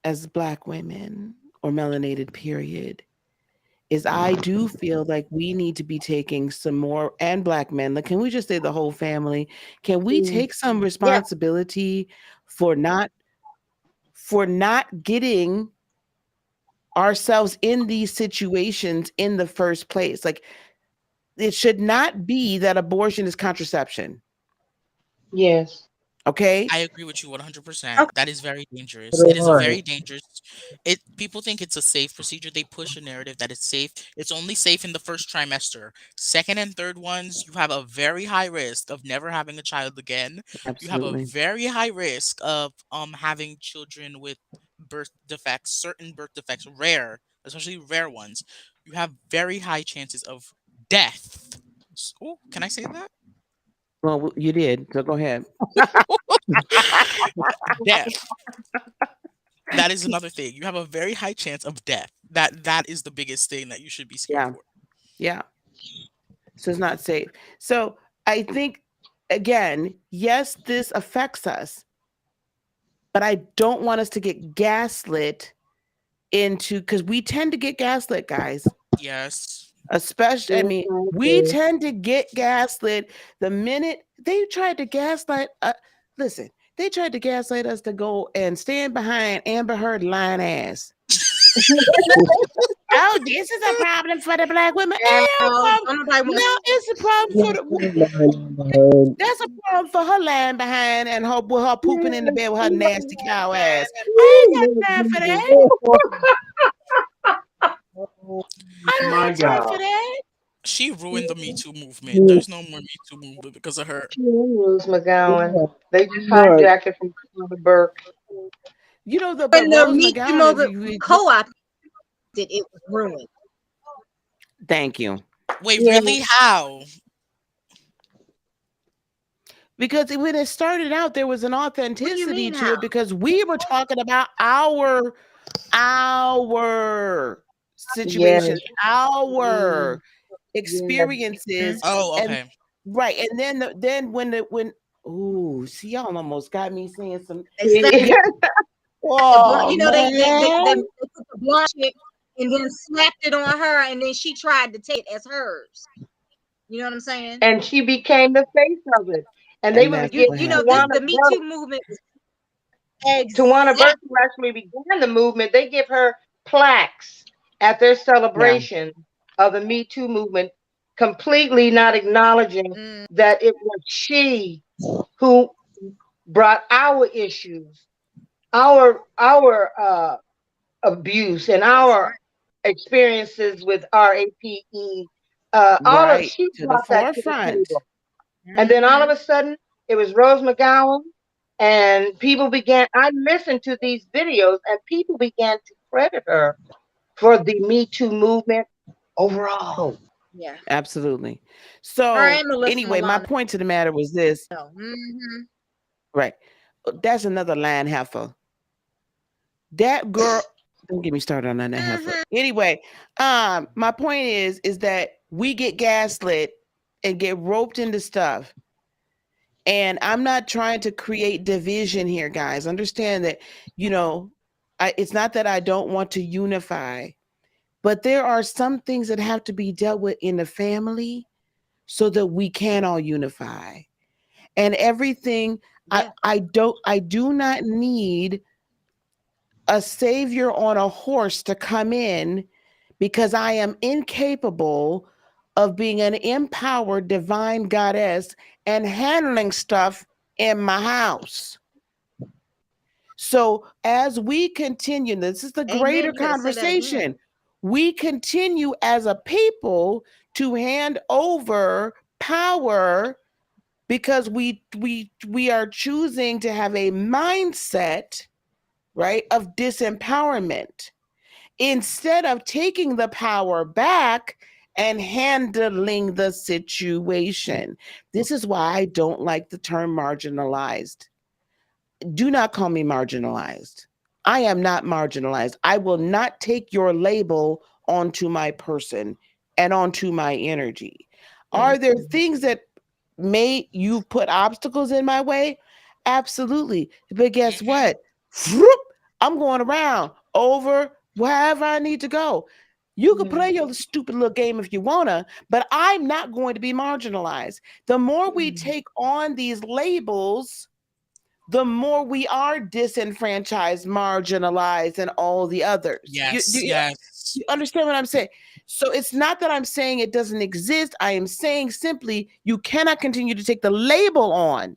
as Black women or melanated, period, is I do feel like we need to be taking some more, and Black men, like, can we just say the whole family? Can we Mm, take some Yeah. responsibility for not getting ourselves in these situations in the first place. Like, it should not be that abortion is contraception. Yes. Okay. I agree with you 100%. Okay. That is very dangerous. It is a very dangerous. It people think it's a safe procedure. They push a narrative that it's safe. It's only safe in the first trimester. Second and third ones, you have a very high risk of never having a child again. You have a Absolutely. very high risk of having children with birth defects, certain birth defects, rare, especially rare ones. You have very high chances of death. Oh, can I say that? Well, you did. So go ahead. Death. That is another thing. You have a very high chance of death. That is the biggest thing that you should be scared Yeah. for. Yeah. So it's not safe. So I think, again, yes, this affects us, but I don't want us to get gaslit into, because we tend to get gaslit, guys. Yes. Especially, I mean, we tend to get gaslit the minute they tried to gaslight. Listen, they tried to gaslight us to go and stand behind Amber Heard lying ass. Oh, this is a problem for the black women. No, it's a problem for the. That's a problem for her lying behind and her with her pooping in the bed with her nasty cow ass. I ain't got time for that. I don't have time for that. She ruined the Me Too movement. There's no more Me Too movement because of her. Rose McGowan. They just hijacked it from Carla Burke. You know, but When the Rose Me Too McGowan, movement co-opted, it was ruined. Thank you. Wait, really? How? Because when it started out, there was an authenticity to it because we were talking about our situations, our experiences. Oh, And okay. right. And then when see, y'all almost got me saying some. Oh, they man. took the blonde chick and then slapped it on her, and then she tried to take it as hers. You know what I'm saying? And she became the face of it. And they would get the Me Too movement. Tawana Burke, who actually began the movement, they give her plaques at their celebration of the Me Too movement, completely not acknowledging that it was she who brought our issues, our abuse, and our experiences with RAPE. All of she to the brought that to the forefront. table. And then all of a sudden, it was Rose McGowan, and people began. I listened to these videos, and people began to credit her for the Me Too movement overall. Yeah, absolutely. So anyway, my point to the matter was this. Right. That's another line heifer. That girl, don't get me started on that heifer. Anyway, my point is that we get gaslit and get roped into stuff. And I'm not trying to create division here, guys. Understand that, it's not that I don't want to unify, but there are some things that have to be dealt with in the family so that we can all unify. And everything, I do not need a savior on a horse to come in because I am incapable of being an empowered divine goddess and handling stuff in my house. So as we continue, this is the greater conversation. We continue as a people to hand over power because we are choosing to have a mindset, right, of disempowerment instead of taking the power back and handling the situation. This is why I don't like the term marginalized. Do not call me marginalized. I am not marginalized. I will not take your label onto my person and onto my energy. Are there things that may you put obstacles in my way? Absolutely. But guess what? I'm going around over wherever I need to go. You can play your stupid little game if you wanna, but I'm not going to be marginalized. The more we take on these labels, the more we are disenfranchised, marginalized, and all the others. Yes, You yes. understand what I'm saying? So it's not that I'm saying it doesn't exist. I am saying simply you cannot continue to take the label on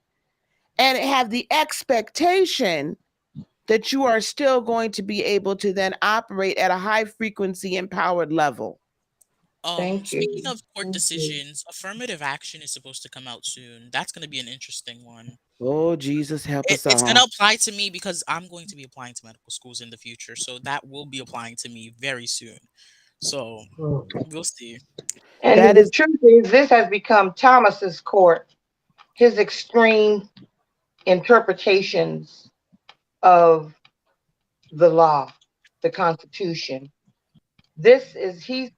and have the expectation that you are still going to be able to then operate at a high frequency empowered level. Thank Speaking you. of court Thank you. decisions, affirmative action is supposed to come out soon. That's going to be an interesting one. Oh, Jesus, help us It's going to all. apply to me because I'm going to be applying to medical schools in the future. So that will be applying to me very soon. So we'll see. And That the is, truth is, this has become Thomas's court, his extreme interpretations of the law, the Constitution. This is he's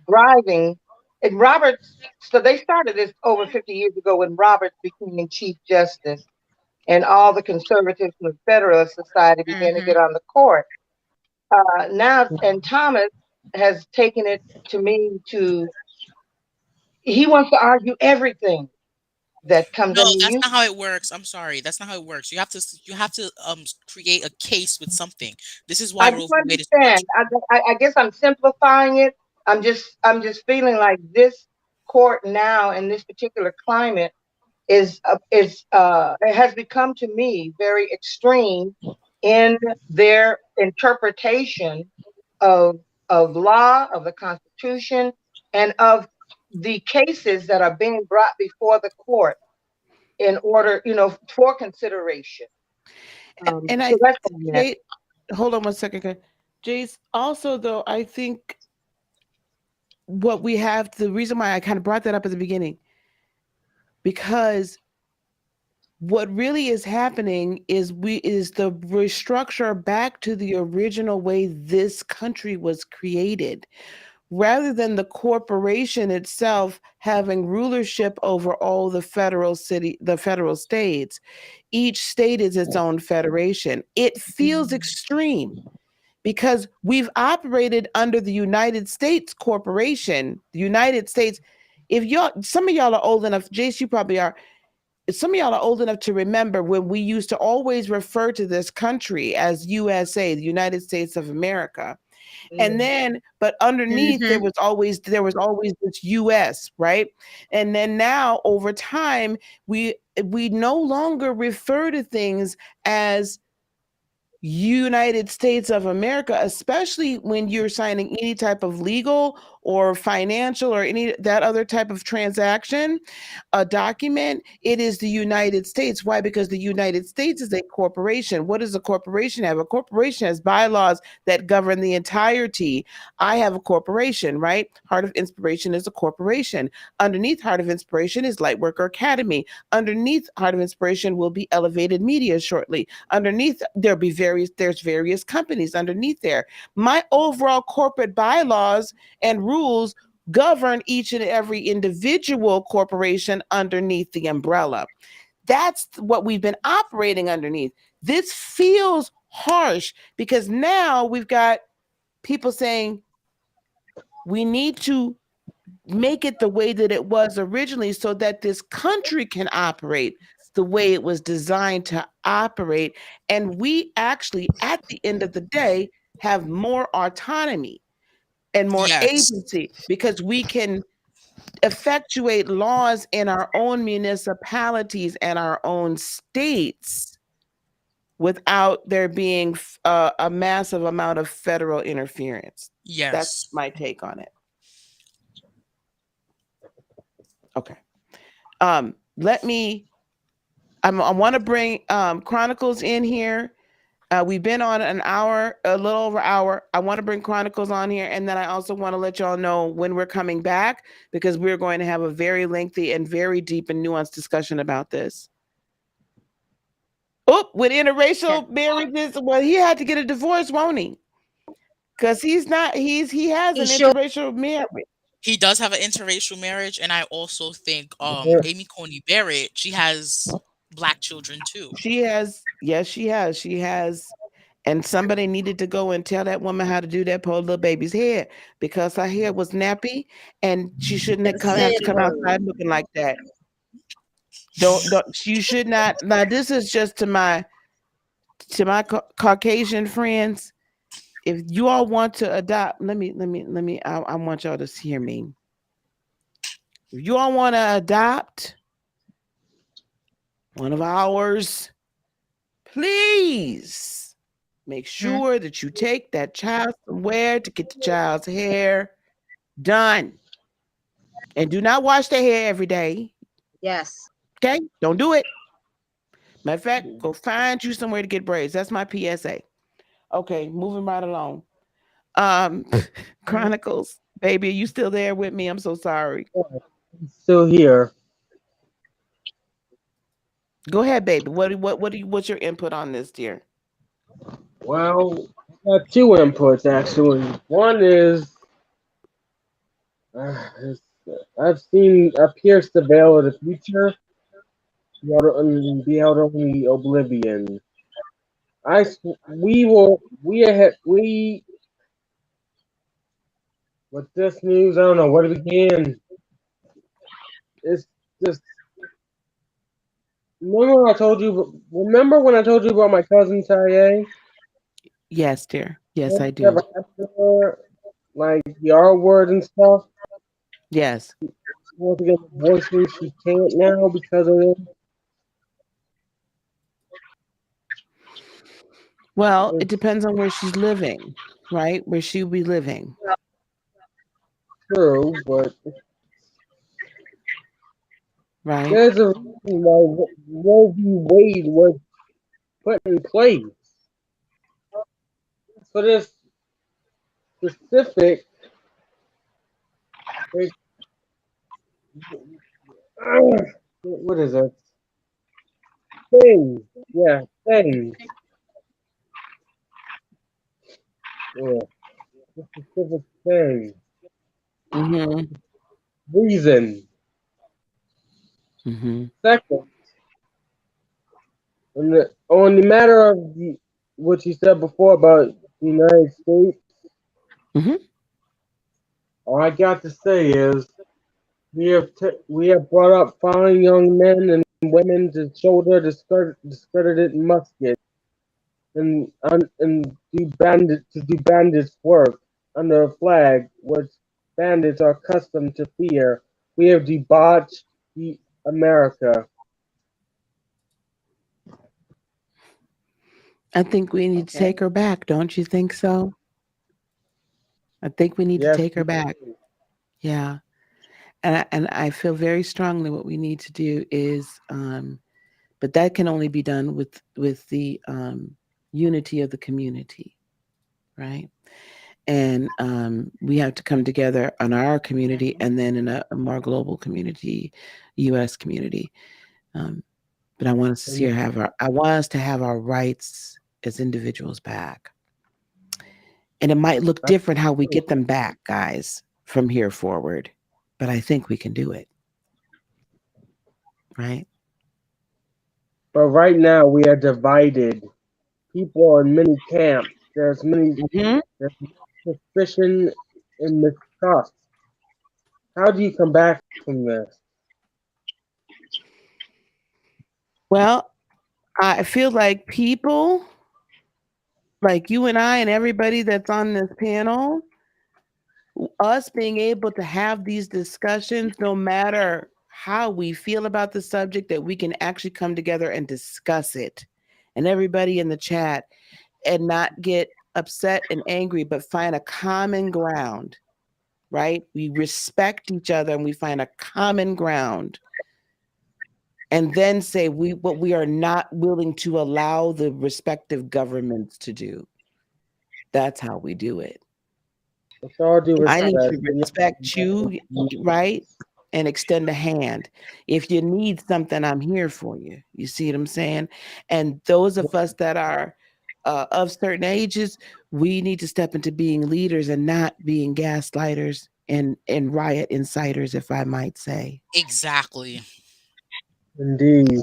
driving. And Roberts, so they started this over 50 years ago when Roberts became Chief Justice, and all the conservatives from the Federalist Society began to Mm-hmm. get on the court. Now, and Thomas has taken it to mean to he wants to argue everything that comes No, under that's you. not how it works. I'm sorry. That's not how it works. You have to create a case with something. This is why I do Roe v. Wade is understand. controversial. I guess I'm simplifying it. I'm just feeling like this court now in this particular climate it has become to me very extreme in their interpretation of law, of the Constitution, and of the cases that are being brought before the court in order, for consideration. and So I, that's what I meant. Jay, hold on one second. Okay. Jace, also though, I think what we have, the reason why I kind of brought that up at the beginning, because what really is happening is the restructure back to the original way this country was created, rather than the corporation itself having rulership over all the federal states. Each state is its own federation. It feels extreme because we've operated under the United States corporation, the United States. If some of y'all are old enough, Jace, you probably are. Some of y'all are old enough to remember when we used to always refer to this country as USA, the United States of America. And then, but underneath Mm-hmm. there was always this US, right? And then now over time, we no longer refer to things as United States of America, especially when you're signing any type of legal or financial or any that other type of transaction, a document, it is the United States. Why? Because the United States is a corporation. What does a corporation have? A corporation has bylaws that govern the entirety. I have a corporation, right? Heart of Inspiration is a corporation. Underneath Heart of Inspiration is Lightworker Academy. Underneath Heart of Inspiration will be Elevated Media shortly. Underneath there's various companies underneath there. My overall corporate bylaws and rules govern each and every individual corporation underneath the umbrella. That's what we've been operating underneath. This feels harsh because now we've got people saying we need to make it the way that it was originally so that this country can operate the way it was designed to operate. And we actually, at the end of the day, have more autonomy and more Yes. agency because we can effectuate laws in our own municipalities and our own states without there being a massive amount of federal interference. That's Yes. my take on it. Okay. Let me. I want to bring Chronicles in here. We've been on an hour, a little over an hour. I want to bring Chronicles on here, and then I also want to let y'all know when we're coming back because we're going to have a very lengthy and very deep and nuanced discussion about this. Oh, with interracial marriages, well, he had to get a divorce, won't he? Because he has an Sure. interracial marriage. He does have an interracial marriage, and I also think Amy Coney Barrett, she has black children too. She has, yes, she has. And somebody needed to go and tell that woman how to do that poor little baby's hair because her hair was nappy and she shouldn't have to come outside looking like that. Don't you should not. Now this is just to my Caucasian friends. If you all want to adopt, let me. I want y'all to hear me. If you all want to adopt one of ours, please make Mhm. sure that you take that child somewhere to get the child's hair done. And do not wash their hair every day. Yes. Okay? Don't do it. Matter of fact, go find you somewhere to get braids. That's my PSA. Okay, moving right along. Um, Chronicles, baby, are you still there with me? I'm so sorry. Still here. Go ahead, baby. What's your input on this, dear? Well, I got two inputs actually. One is it's, I've seen appears to veil the future, be held only oblivion. We will we with this news. I don't know where to begin. It's just remember when I told you. Remember when I told you about my cousin Taye? Yes, dear. Yes, I Never do. happened to her, like the R word and stuff. Yes. She wants to get a boyfriend. She can't now because of it. Well, it It's depends on where she's living, right? Where she'll be living, true, but right? there's a reason why Roe v. Wade was put in place for this specific. Like, what is it? Thing. Yeah, thing. Yeah, specific thing. Mm-hmm. Reason. Mm-hmm. Second, on the matter of what you said before about the United States, Mm-hmm. all I got to say is we have brought up fine young men and women to shoulder discredited muskets and do bandits work under a flag which bandits are accustomed to fear. We have debauched America. I think we need to Okay. take her back. Don't you think so? I think we need to Yes, take her back. Yeah. And I feel very strongly what we need to do is but that can only be done with the unity of the community, right? And we have to come together on our community and then in a more global community, U.S. community. Um, but I want us to see and her have our. I want us to have our rights as individuals back, and it might look that's different how we true. get them back, guys, from here forward. But I think we can do it, right? But right now we are divided. People are in many camps. Hmm. There's suspicion and mistrust. How do you come back from this? Well, I feel like people like you and I and everybody that's on this panel, us being able to have these discussions, no matter how we feel about the subject, that we can actually come together and discuss it. And everybody in the chat and not get upset and angry, but find a common ground, right? We respect each other and we find a common ground and then say what we are not willing to allow the respective governments to do. That's how we do it. With all due I Exactly. need respect, to respect you, right? And extend a hand. If you need something, I'm here for you. You see what I'm saying? And those of us that are of certain ages, we need to step into being leaders and not being gaslighters and riot inciters, if I might say. Exactly. indeed.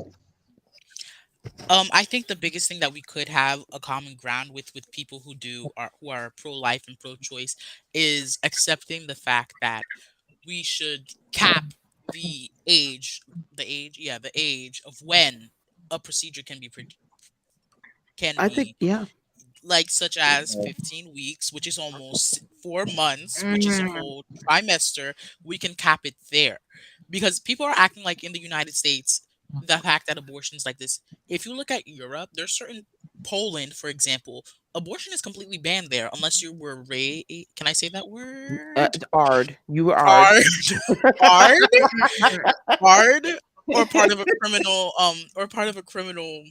I think the biggest thing that we could have a common ground with people who are pro life and pro choice is accepting the fact that we should cap the age, the age of when a procedure can I think, be yeah. like such as 15 weeks, which is almost 4 months, which is a Mhm. whole trimester. We can cap it there because people are acting like in the United States, the fact that abortions like this. If you look at Europe, there's certain Poland, for example, abortion is completely banned there unless you were raped. Can I say that word? Ard. You were Ard. Ard, ard, Mhm. ard, or part of a criminal, or part of a criminal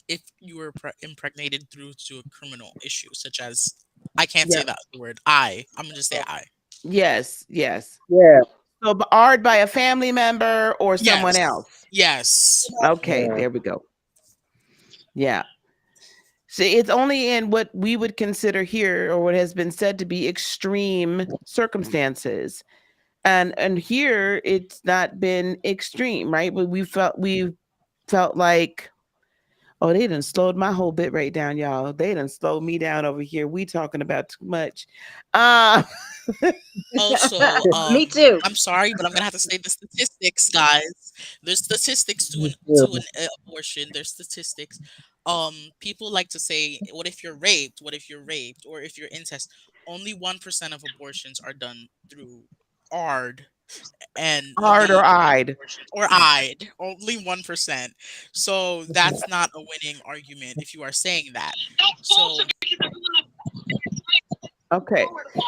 if you were impregnated through to a criminal issue, such as I can't Yeah. say that word. I'm gonna just say I. Yes. Yes. Yeah. So Ard by a family member or someone Yes. else. Yes. Okay. Yeah. There we go. Yeah. See, it's only in what we would consider here, or what has been said to be extreme circumstances, and here it's not been extreme, right? But we felt like, oh, they done slowed my whole bit right down, y'all. They done slowed me down over here. We talking about too much. Uh Also, Me too. I'm sorry, but I'm gonna have to say the statistics, guys. There's statistics to Me an too. abortion. There's statistics. People like to say, "What if you're raped? What if you're raped? Or if you're incest?" Only 1% of abortions are done through ARD, and Ard or only eyed. or I'd only 1%. So that's not a winning argument if you are saying that. So Okay.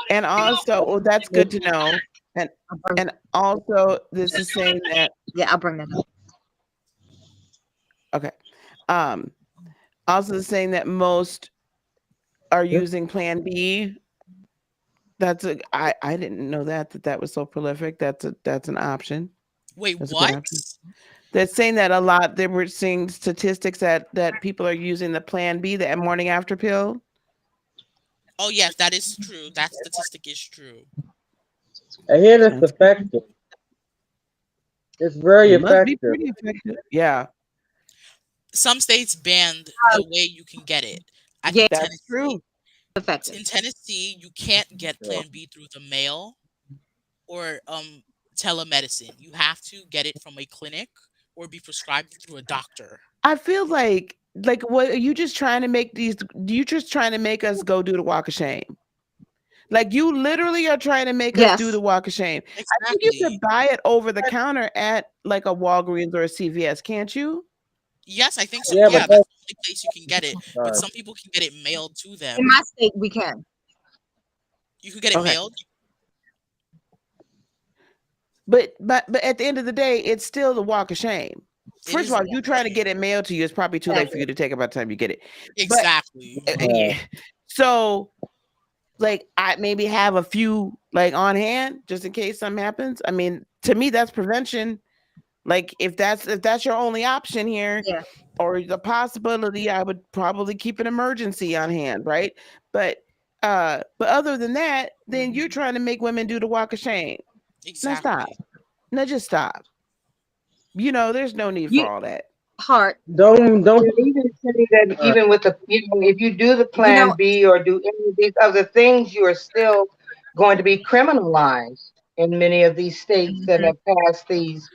And also, well, that's good to know. And I'll bring, and also this is saying that, yeah, I'll bring that up. okay. Um Also saying that most are using Plan B. I didn't know that was so prolific. That's an option. wait, That's a good what? option. They're saying that a lot. They were seeing statistics that people are using the Plan B, the morning after pill. Oh yes, that is true. That statistic is true. I hear it's That's good. effective. It's very It must be effective. pretty effective. Yeah, Some states banned the way you can get it. I Yeah, think that's Tennessee. true. effective. In Tennessee, you can't get Yeah. Plan B through the mail or telemedicine. You have to get it from a clinic or be prescribed through a doctor. I feel like what are you just trying to make these? You just trying to make us go do the walk of shame? Like you literally are trying to make us do Yes. the walk of shame. I think you Exactly. could buy it over the counter at like a Walgreens or a CVS, can't you? Yes, I think so. Yeah, but Yeah, that's that's the only place you can get it. But uh, some people can get it mailed to In them. my state, we can. You could get it Okay. mailed. But at the end of the day, it's still the walk of shame. It First of is all, the if you walk of trying to shame. get it mailed to you, it's probably too late for Exactly. you to take it by the time you get it. But Exactly. uh, yeah. So like I maybe have a few like on hand just in case something happens. I mean, to me that's prevention. Like if that's your only option here Yeah. or the possibility, I would probably keep an emergency on hand, right? But but other than that, then you're trying to make women do the walk of shame. Now stop. Exactly. No, just stop. There's no need for You all that. heart. don't. And even saying that Uh, even with if you do the You Plan know. B or do any of these other things, you are still going to be criminalized in many of these states that Mhm. have passed these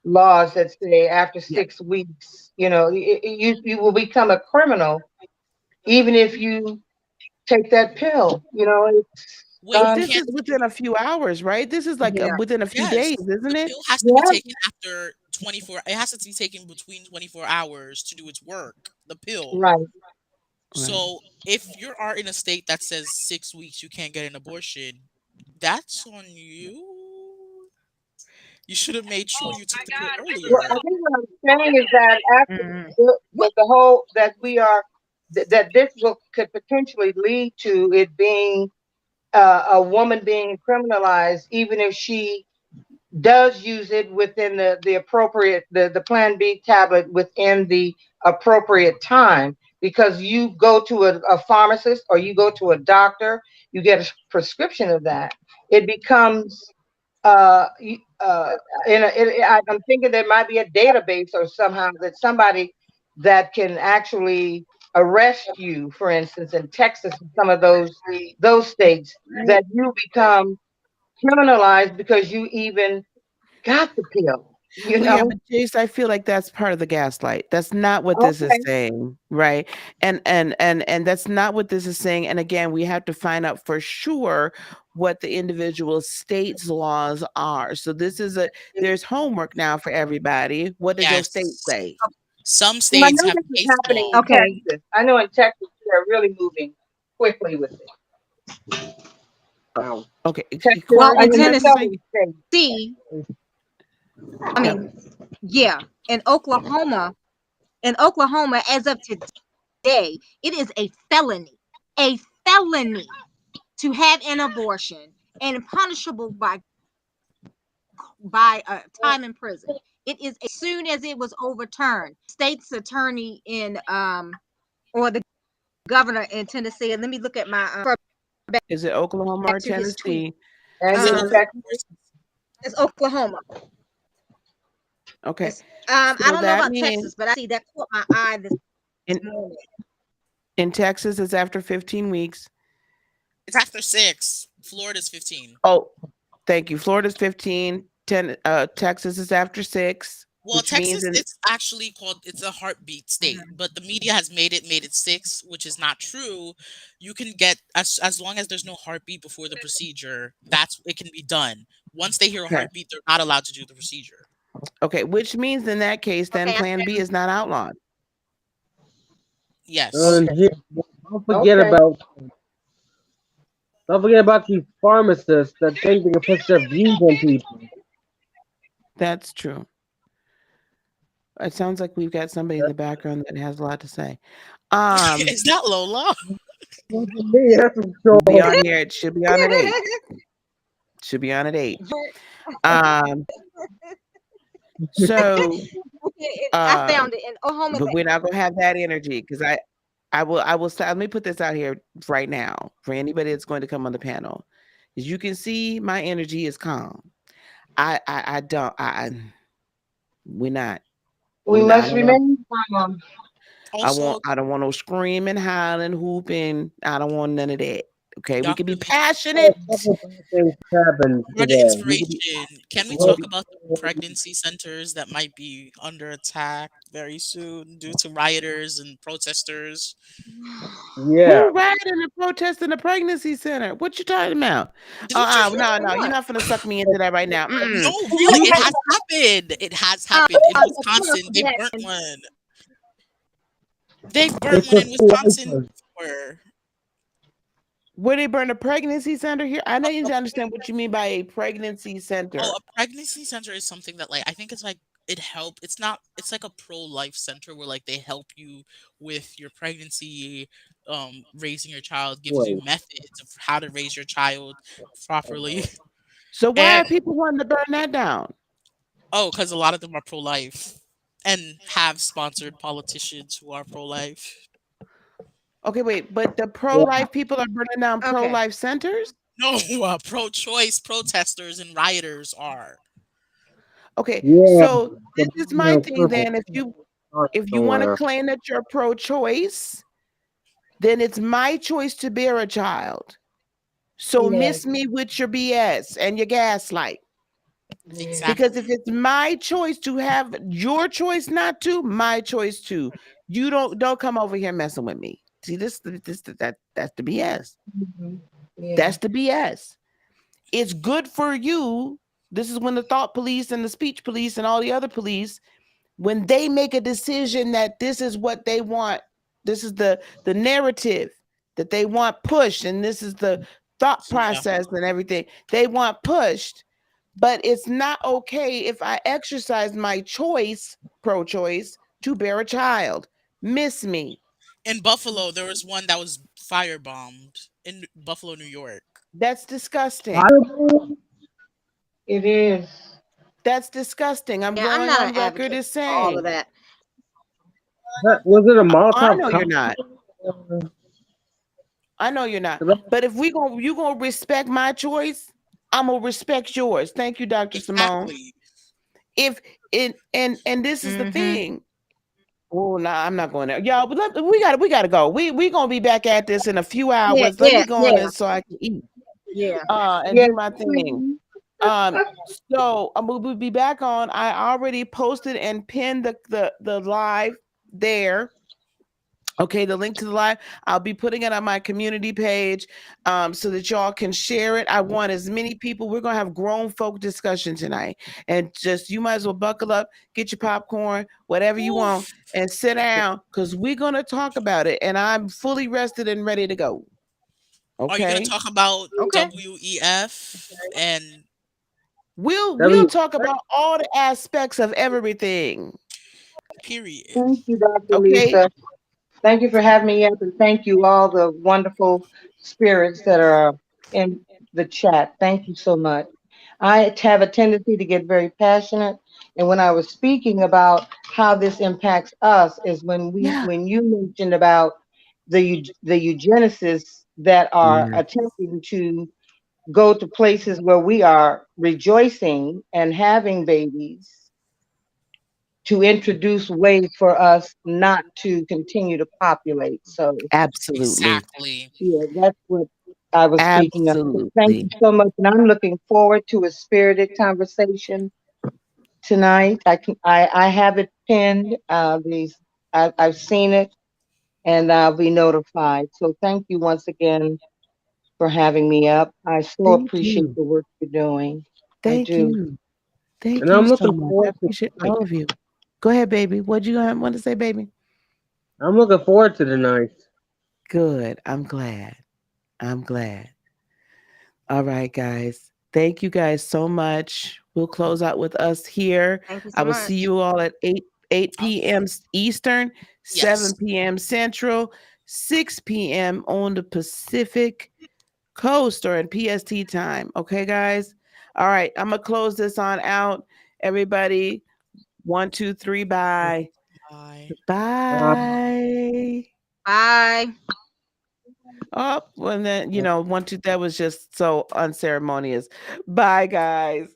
laws that say after Yeah. 6 weeks, you will become a criminal even if you take that pill. It's Wait, But you this can't is within a few hours, right? This is like Yeah. within a few yes. days, isn't The it? pill has to be yeah, taken after 24. It has to be taken between 24 hours to do its work. The pill. right. Right. So if you are in a state that says 6 weeks you can't get an abortion, that's on you. You should have made sure you took the pill Well, I earlier. think what I'm saying is that after Mhm. the whole that we are that this will could potentially lead to it being a woman being criminalized, even if she does use it within the appropriate the Plan B tablet within the appropriate time, because you go to a pharmacist or you go to a doctor, you get a prescription of that. It becomes uh, I'm thinking there might be a database or somehow that somebody that can actually arrest you, for instance, in Texas and some of those states, that you become criminalized because you even got the pill, you Well, yeah, know? but Jace, I feel like that's part of the gaslight. That's not what this is Okay. saying, right? And that's not what this is saying. And again, we have to find out for sure what the individual states' laws are. So there's homework now for everybody. What does your state Yes. say? Some Well, I states know have this is case happening law. in Okay. Texas. I know in Texas they're really moving quickly with it. Wow. Okay, Texas, Well, Corey, in what in did you say? several states. Tennessee, I Yeah. mean, yeah, in Oklahoma, as of today, it is a felony to have an abortion and punishable by time in prison. It is as soon as it was overturned. State's attorney in or the governor in Tennessee. And let me look at my Is it Oklahoma back or to his tweet. Tennessee? And Is it in Um, Texas, it's Oklahoma. Okay. It's, I So don't know that about means Texas, but I see that caught my eye this in, morning. in Texas, it's after 15 weeks. It's after 6. Florida's 15. Oh, thank you. Florida's 15. Texas is after 6, Well, which means Texas, it's actually it's a heartbeat state, but the media has made it 6, which is not true. You can get as long as there's no heartbeat before the procedure, it can be done. Once they hear a okay. heartbeat, they're not allowed to do the procedure. Okay, which means in that case, then Okay, Plan B is not outlawed. Yes. And okay. here, don't forget Okay. about these pharmacists that think they can push their views on people. That's true. It sounds like we've got somebody in the background that has a lot to say. Is that Lola? Me, that's for She'll be sure. on here. It should be on at 8. Should be on at 8. Um, so I found it in Oklahoma. but we're not gonna have that energy because I will let me put this out here right now for anybody that's going to come on the panel. As you can see, my energy is calm. We're not. We I must don't want remain calm. Also, I don't want no screaming, hollering, hooping. I don't want none of that. Okay, we can be Dr. Lee, passionate. A couple bad things happened for the today. We can be, inspiration, can we we can talk be about the pregnancy centers that might be under attack very soon due to rioters and protesters? Yeah. who rioted and protesting the pregnancy center? What you talking about? Didn't you hear? No, you're not gonna suck me into that right now. No, really, You it can has happened. It has happened in Wisconsin. They burnt one. They burnt It's one a in Wisconsin license. before. where they burn a pregnancy center here? I need to understand what you mean by a pregnancy Oh, center. a pregnancy center is something that I think it's it's like a pro-life center where they help you with your pregnancy, raising your child, gives you Wait. methods of how to raise your child properly. So why And are people wanting to burn that down? because a lot of them are pro-life and have sponsored politicians who are pro-life. Okay, wait, but the Yeah. pro-life people are burning down Okay. pro-life centers? No, pro-choice protesters and rioters are. Okay, Yeah. so this The is my thing purple then. If you want to somewhere. claim that you're pro-choice, then it's my choice to bear a child. So Yeah. miss me with your BS and your gaslight. Exactly. Because if it's my choice to have your choice not to, my choice to. You don't come over here messing with me. See that's the BS. Mhm. Yeah. That's the BS. It's good for you. This is when the thought police and the speech police and all the other police, when they make a decision that this is what they want, this is the narrative that they want pushed, and this is the thought Yeah. process and everything they want pushed. But it's not okay if I exercise my choice, pro-choice, to bear a child. Miss me. In Buffalo, there was one that was firebombed in Buffalo, New York. That's disgusting. Fireball? It is. That's disgusting. I'm Yeah, I'm going not on an record advocate as for all saying. of that. Was it a I Molotov know you're not. cocktail? I know you're not. But if you gonna respect my choice, I'm gonna respect yours. Thank you, Dr. Simone. Exactly. If and this is the Mhm. thing. Oh, no, I'm not going there, y'all. But we gotta go. We gonna be back at this in a few Yeah, hours. Let me yeah, go on yeah, this so I can eat yeah. and Yes, do my thing. please. So we'll be back on. I already posted and pinned the live there. Okay, the link to the live, I'll be putting it on my community page so that y'all can share it. I want as many people. We're going to have grown folk discussion tonight. And just, you might as well buckle up, get your popcorn, whatever you want, and sit down because we're going to talk about it. And I'm fully rested and ready to go. Okay. Are you going to talk about Okay. WEF and we'll talk about all the aspects of everything. period? Thank you, Dr. Okay. Lisa. Thank you for having me up, and thank you all the wonderful spirits that are in the chat. Thank you so much. I have a tendency to get very passionate, and when I was speaking about how this impacts us is when you mentioned about the eugenicists that are attempting to go to places where we are rejoicing and having babies to introduce ways for us not to continue to populate. So, Absolutely. Exactly. yeah, that's what I was speaking of. So thank Absolutely. you so much, and I'm looking forward to a spirited conversation tonight. I have it pinned. I've seen it, and I'll be notified. So thank you once again for having me up. I so Thank appreciate you. the work you're doing. I Thank do. you. Thank And you I'm so looking much. I forward to appreciate tonight. all of you. Go ahead, baby. What you want to say, baby? I'm looking forward to tonight. Good. I'm glad. I'm glad. All right, guys. Thank you guys so much. We'll close out with us here. Thank you I so will see much. you all at 8 Oh, p.m. Eastern, 7 yes. p.m. Central, 6 p.m. on the Pacific Coast or in PST time. Okay, guys? All right. I'm going to close this on out. Everybody, 1, 2, 3, bye. Bye. Bye. Bye. Oh, well then, 1, 2, that was just so unceremonious. Bye, guys.